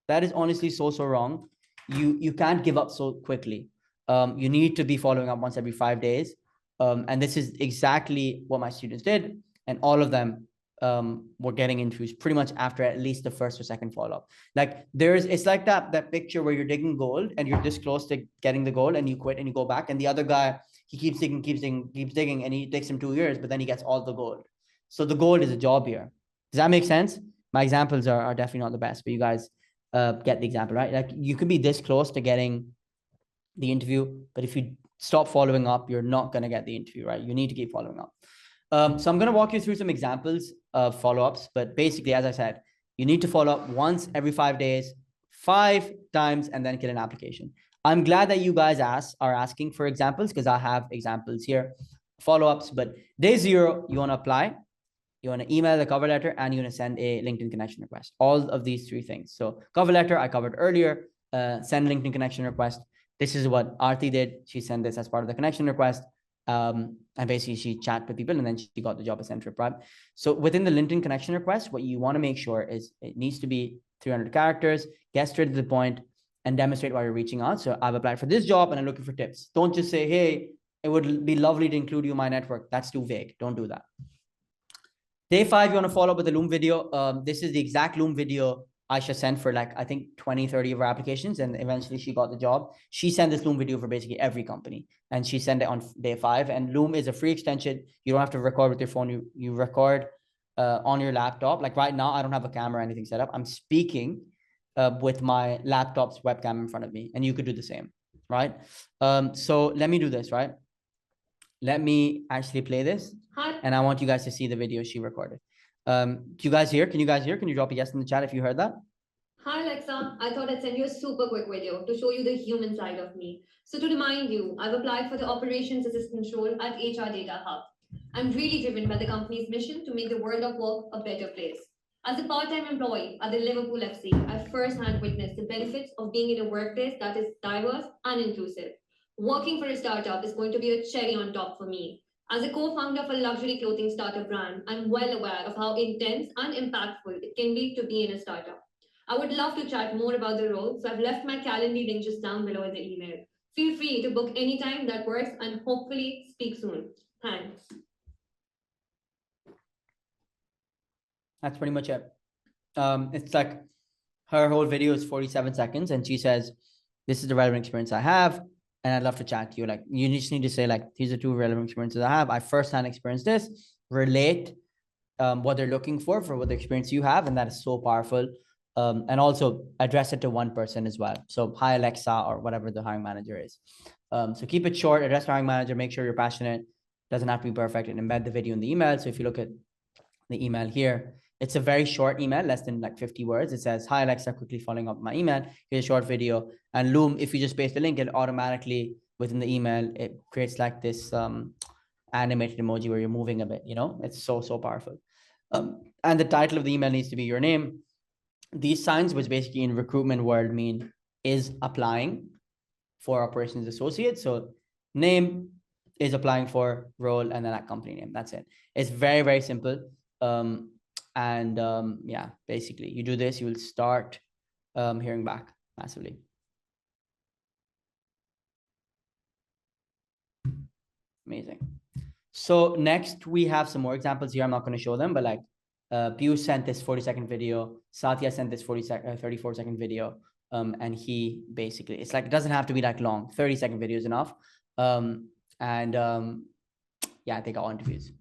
A: That is honestly so wrong. You can't give up so quickly. You need to be following up once every 5 days. And this is exactly what my students did. And all of them were getting interviews pretty much after at least the first or second follow-up. Like it's like that picture where you're digging gold and you're this close to getting the gold and you quit and you go back. And the other guy, he keeps digging, and he takes him 2 years, but then he gets all the gold. So the gold is a job here. Does that make sense? My examples are definitely not the best, but you guys get the example, right? Like you could be this close to getting the interview, but if you stop following up, you're not going to get the interview, right? You need to keep following up. So I'm going to walk you through some examples of follow-ups, but basically, as I said, you need to follow up once every 5 days, 5 times, and then kill an application. I'm glad that you guys are asking for examples, because I have examples here follow-ups. But day 0, you want to apply, you want to email the cover letter, and you want to send a LinkedIn connection request. All of these 3 things. So cover letter, I covered earlier, send LinkedIn connection request. This is what Aarti did. She sent this as part of the connection request. And basically she chat with people and then she got the job as center prep. So within the LinkedIn connection request, what you want to make sure is it needs to be 300 characters, get straight to the point, and demonstrate why you're reaching out. So I've applied for this job and I'm looking for tips. Don't just say, hey, it would be lovely to include you in my network. That's too vague. Don't do that. Day 5, you want to follow up with a Loom video. This is the exact Loom video Aisha sent for like, I think 20, 30 of her applications. And eventually she got the job. She sent this Loom video for basically every company. And she sent it on day 5. And Loom is a free extension. You don't have to record with your phone. You record on your laptop. Like right now, I don't have a camera or anything set up. I'm speaking with my laptop's webcam in front of me. And you could do the same, right? So let me do this, right? Let me actually play this. Hi. And I want you guys to see the video she recorded. Do you guys hear? Can you guys hear? Can you drop a yes in the chat if you heard that?
B: Hi, Alexa. I thought I'd send you a super quick video to show you the human side of me. So to remind you, I've applied for the operations assistant role at HR Data Hub. I'm really driven by the company's mission to make the world of work a better place. As a part-time employee at the Liverpool FC, I firsthand witnessed the benefits of being in a workplace that is diverse and inclusive. Working for a startup is going to be a cherry on top for me. As a co-founder of a luxury clothing startup brand, I'm well aware of how intense and impactful it can be to be in a startup. I would love to chat more about the role, so I've left my Calendly link just down below in the email. Feel free to book anytime that works and hopefully speak soon. Thanks.
A: That's pretty much it. It's like her whole video is 47 seconds and she says, this is the relevant experience I have. And I'd love to chat to you. Like, you just need to say, like, these are 2 relevant experiences I have. I firsthand experienced this, relate what they're looking for what the experience you have. And that is so powerful. And also address it to one person as well. So hi, Alexa, or whatever the hiring manager is. So keep it short, address the hiring manager, make sure you're passionate. Doesn't have to be perfect, and embed the video in the email. So if you look at the email here, it's a very short email, less than like 50 words. It says, hi, Alexa, quickly following up my email. Here's a short video. And Loom, if you just paste the link, it automatically within the email, it creates like this animated emoji where you're moving a bit, you know, it's so, so powerful. And the title of the email needs to be your name. These signs, which basically in recruitment world mean is applying for operations associate. So name is applying for role and then that company name. That's it. It's very, very simple. Yeah, basically you do this, you will start hearing back massively. Amazing. So next we have some more examples here. I'm not going to show them, but like Piyush sent this 40-second video. Satya sent this 34-second video. And he basically, it's like, it doesn't have to be that long. 30-second video is enough. Yeah, they got interviews.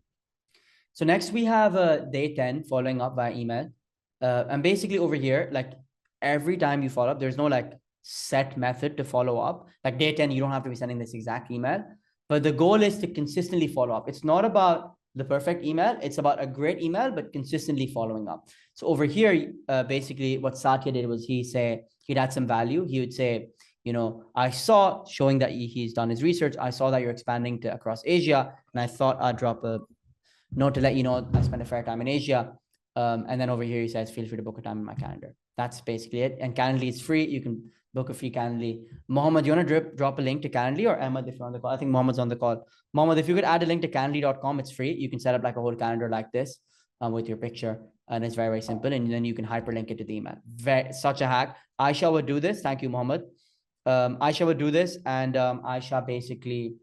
A: So next we have day 10 following up via email. And basically over here, like every time you follow up, there's no like set method to follow up. Like day 10, you don't have to be sending this exact email, but the goal is to consistently follow up. It's not about the perfect email. It's about a great email, but consistently following up. So over here, basically what Satya did was he'd add some value. He would say, you know, I saw, showing that he's done his research, I saw that you're expanding to across Asia, and I thought I'd drop a note to let you know I spend a fair time in Asia. And then over here, he says, feel free to book a time in my calendar. That's basically it. And Calendly is free. You can book a free Calendly. Mohammed, you want to drop a link to Calendly, or Ahmed, if you're on the call? I think Mohammed's on the call. Mohammed, if you could add a link to calendly.com, it's free. You can set up like a whole calendar like this with your picture. And it's very, very simple. And then you can hyperlink it to the email. Such a hack. Aisha would do this. Thank you, Mohammed. Aisha would do this. And Aisha basically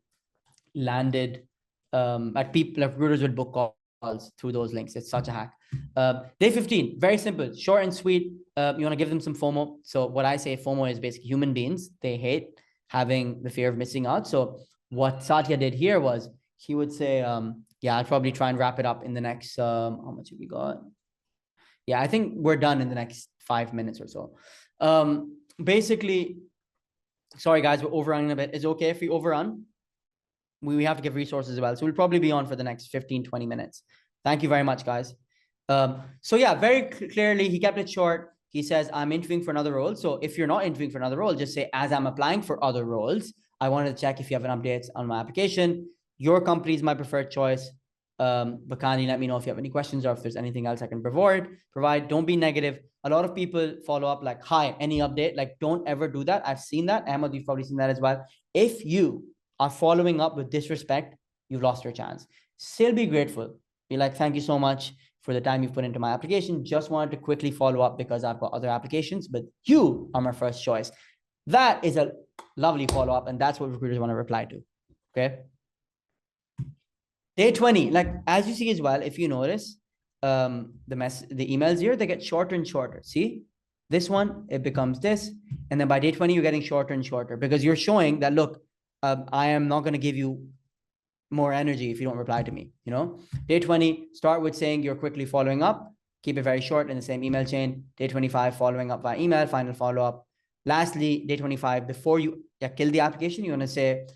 A: landed at people, like recruiters would book calls through those links. It's such a hack. Day 15, very simple, short and sweet. You want to give them some FOMO. So what I say FOMO is basically human beings. They hate having the fear of missing out. So what Satya did here was he would say, yeah, I'll probably try and wrap it up in the next, how much have we got? Yeah, I think we're done in the next 5 minutes or so. Basically, sorry guys, we're overrunning a bit. Is it okay if we overrun? We have to give resources as well. So we'll probably be on for the next 15, 20 minutes. Thank you very much, guys. So yeah, very clearly, he kept it short. He says, I'm interviewing for another role. So if you're not interviewing for another role, just say, as I'm applying for other roles, I wanted to check if you have an update on my application. Your company is my preferred choice. But kindly let me know if you have any questions or if there's anything else I can provide. Don't be negative. A lot of people follow up like, hi, any update? Like, don't ever do that. I've seen that. Ahmed, you've probably seen that as well. If you are following up with disrespect, you've lost your chance. Still be grateful. Be like, thank you so much for the time you've put into my application. Just wanted to quickly follow up because I've got other applications, but you are my first choice. That is a lovely follow-up, and that's what recruiters want to reply to. Okay. Day 20, like as you see as well, if you notice, the emails here, they get shorter and shorter. See, this one, it becomes this. And then by day 20, you're getting shorter and shorter because you're showing that, look, I am not going to give you more energy if you don't reply to me, you know. Day 20, start with saying you're quickly following up, keep it very short in the same email chain. Day 25, following up by email, final follow-up. Lastly, day 25, before you kill the application, you want to say,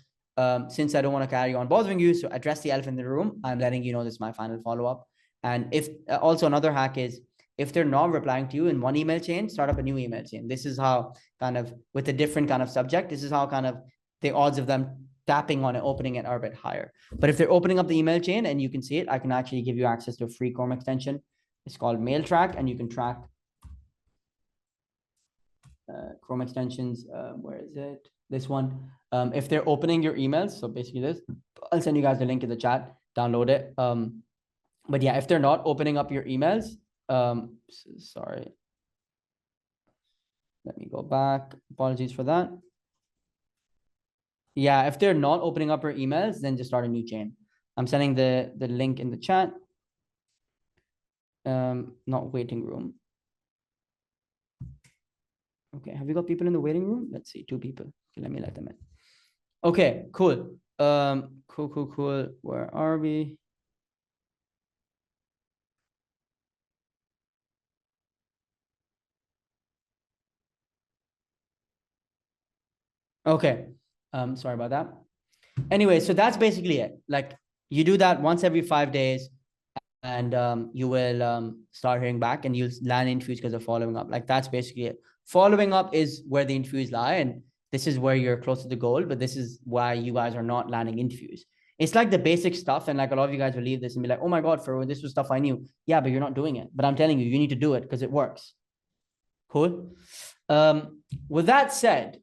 A: since I don't want to carry on bothering you, so address the elephant in the room. I'm letting you know this is my final follow-up. And if also another hack is, if they're not replying to you in one email chain, start up a new email chain. This is how kind of with a different kind of subject, this is how kind of the odds of them tapping on it, opening it are a bit higher. But if they're opening up the email chain and you can see it, I can actually give you access to a free Chrome extension. It's called Mail Track, and you can track Chrome extensions. Where is it? This one. If they're opening your emails, so basically this, I'll send you guys the link in the chat, download it. But yeah, if they're not opening up your emails, sorry. Let me go back. Apologies for that. Yeah, if they're not opening up your emails, then just start a new chain. I'm sending the link in the chat. Not waiting room. Okay, have we got people in the waiting room? Let's see, 2 people. Okay, let me let them in. Okay, cool. Cool. Where are we? Okay. Sorry about that. Anyway, so that's basically it. Like you do that once every 5 days, and you will start hearing back, and you'll land interviews because of following up. Like that's basically it. Following up is where the interviews lie, and this is where you're close to the goal, but this is why you guys are not landing interviews. It's like the basic stuff, and like a lot of you guys will leave this and be like, oh my God, Farouk, this was stuff I knew. Yeah, but you're not doing it. But I'm telling you, you need to do it because it works. Cool. With that said,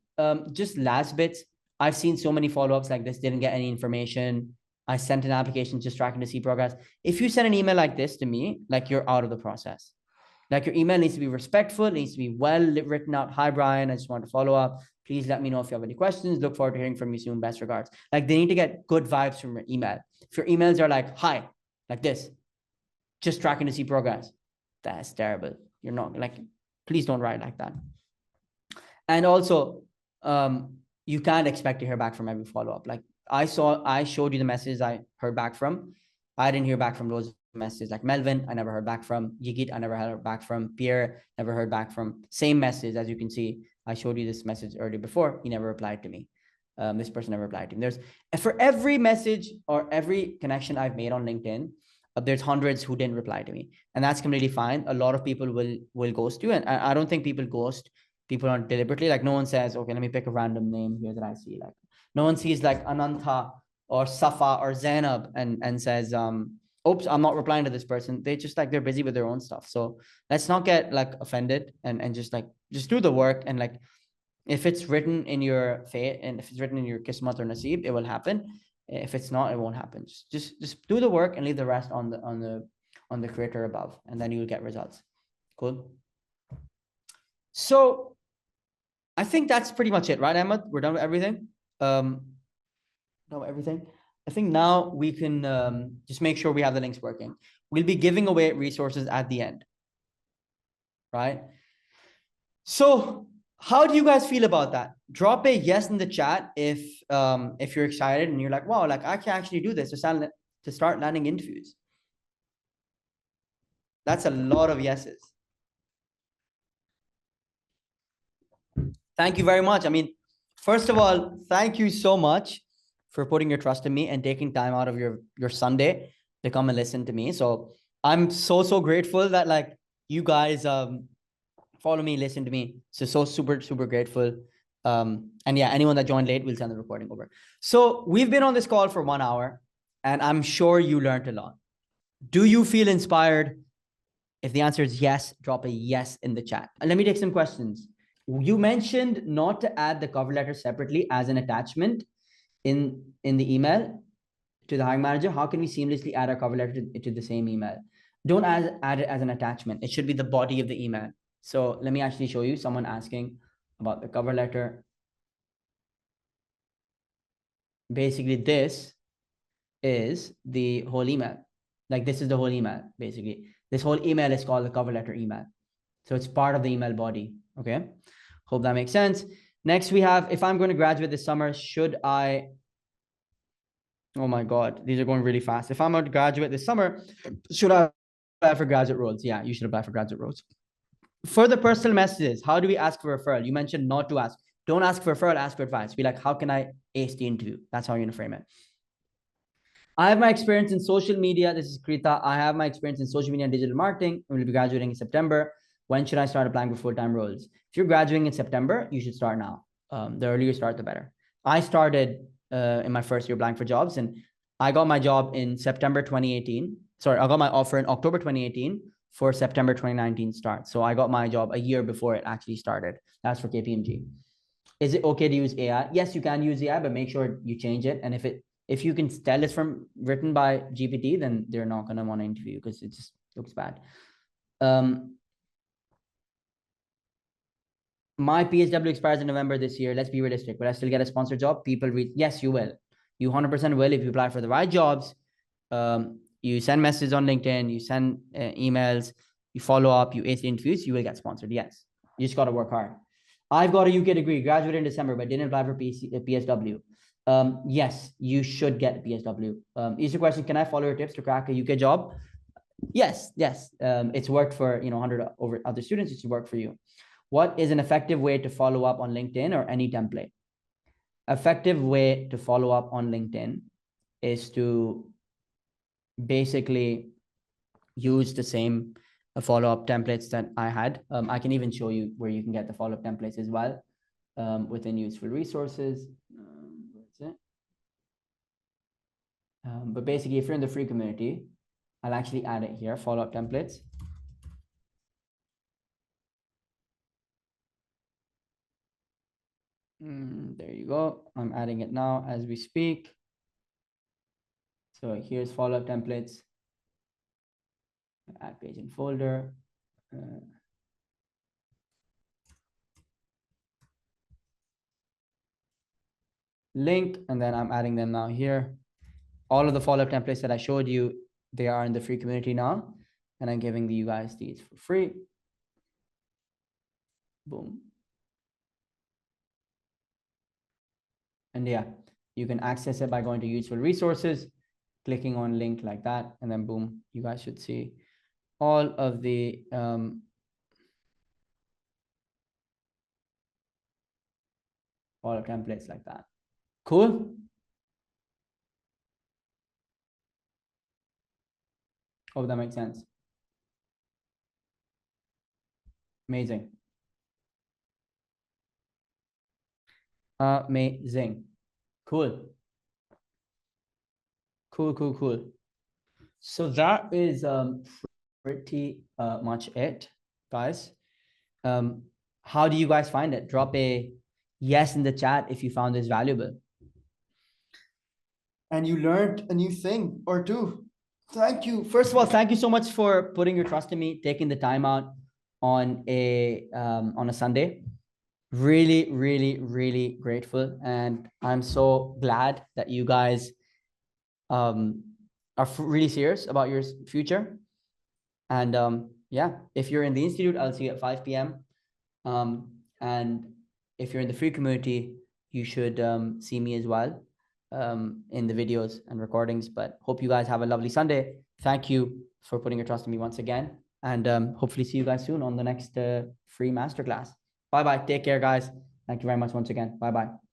A: just last bits, I've seen so many follow-ups like this, didn't get any information. I sent an application just tracking to see progress. If you send an email like this to me, like you're out of the process. Like your email needs to be respectful, it needs to be well written out. Hi, Brian, I just want to follow up. Please let me know if you have any questions. Look forward to hearing from you soon. Best regards. Like they need to get good vibes from your email. If your emails are like, hi, like this, just tracking to see progress, that's terrible. You're not like, please don't write like that. And also, you can't expect to hear back from every follow-up. Like I showed you the messages I heard back from. I didn't hear back from those messages. Like Melvin, I never heard back from. Yigit, I never heard back from. Pierre, never heard back from. Same message, as you can see. I showed you this message earlier before. He never replied to me. This person never replied to me. For every message or every connection I've made on LinkedIn, there's hundreds who didn't reply to me, and that's completely fine. A lot of people will ghost you, and I don't think people ghost people aren't deliberately. Like no one says, okay, let me pick a random name here that I see. Like no one sees like Ananta or Safa or Zainab and says, oops, I'm not replying to this person. They just like, they're busy with their own stuff. So let's not get like offended and just do the work. And like, if it's written in your fate and if it's written in your Kismat or Nasib, it will happen. If it's not, it won't happen. Just do the work and leave the rest on the creator above, and then you'll get results. Cool. So I think that's pretty much it, right, Ahmed? We're done with everything. Done with everything. I think now we can just make sure we have the links working. We'll be giving away resources at the end, right? So how do you guys feel about that? Drop a yes in the chat if you're excited and you're like, wow, like I can actually do this to start landing interviews. That's a lot of yeses. Thank you very much. I mean, first of all, thank you so much for putting your trust in me and taking time out of your Sunday to come and listen to me. So I'm so grateful that like you guys follow me, listen to me. So super grateful. And yeah, anyone that joined late, we'll send the recording over. So we've been on this call for 1 hour. and I'm sure you learned a lot. Do you feel inspired? If the answer is yes, drop a yes in the chat. And let me take some questions. You mentioned not to add the cover letter separately as an attachment in the email to the hiring manager. How can we seamlessly add our cover letter to the same email? Don't add it as an attachment. It should be the body of the email. So let me actually show you someone asking about the cover letter. Basically, this is the whole email. Like this is the whole email, basically. This whole email is called the cover letter email. So it's part of the email body. Okay. Hope that makes sense. Next, we have, if I'm going to graduate this summer, should I? Oh my God, these are going really fast. If I'm going to graduate this summer, should I apply for graduate roles? Yeah, you should apply for graduate roles. For the personal messages, how do we ask for referral? You mentioned not to ask. Don't ask for referral, ask for advice. Be like, how can I ace the interview? That's how you're going to frame it. I have my experience in social media. This is Krita. I have my experience in social media and digital marketing. I will be graduating in September. When should I start applying for full-time roles? If you're graduating in September, you should start now. The earlier you start, the better. I started in my first year applying for jobs, and I got my job in September 2018. Sorry, I got my offer in October 2018 for September 2019 start. So I got my job a year before it actually started. That's for KPMG. Is it okay to use AI? Yes, you can use AI, but make sure you change it. And if you can tell it's from written by GPT, then they're not going to want to interview you because it just looks bad. My PSW expires in November this year. Let's be realistic. Will I still get a sponsored job? People read. Yes, you will. You 100% will if you apply for the right jobs. You send messages on LinkedIn, you send emails, you follow up, you ace the interviews, you will get sponsored. Yes. You just got to work hard. I've got a UK degree, graduated in December, but didn't apply for PSW. Yes, you should get PSW. Easy question. Can I follow your tips to crack a UK job? Yes. It's worked for 100 over other students. It should work for you. What is an effective way to follow up on LinkedIn or any template? Effective way to follow up on LinkedIn is to basically use the same follow-up templates that I had. I can even show you where you can get the follow-up templates as well within useful resources. Where's it? But basically, if you're in the free community, I'll actually add it here, follow-up templates. There you go. I'm adding it now as we speak. So here's follow-up templates. Add page and folder. Link, and then I'm adding them now here. All of the follow-up templates that I showed you, they are in the free community now, and I'm giving you guys these for free. Boom. And yeah, you can access it by going to useful resources, clicking on link like that, and then boom, you guys should see all of the follow-up templates like that. Cool. Hope that makes sense. Amazing. Amazing. Cool. Cool. So that is pretty much it, guys. How do you guys find it? Drop a yes in the chat if you found this valuable. And you learned a new thing or two. Thank you. First of all, thank you so much for putting your trust in me, taking the time out on a Sunday. Really grateful. And I'm so glad that you guys are really serious about your future. And yeah, if you're in the institute, I'll see you at 5 p.m. And if you're in the free community, you should see me as well in the videos and recordings. But hope you guys have a lovely Sunday. Thank you for putting your trust in me once again. And hopefully see you guys soon on the next free masterclass. Bye-bye. Take care, guys. Thank you very much once again. Bye-bye.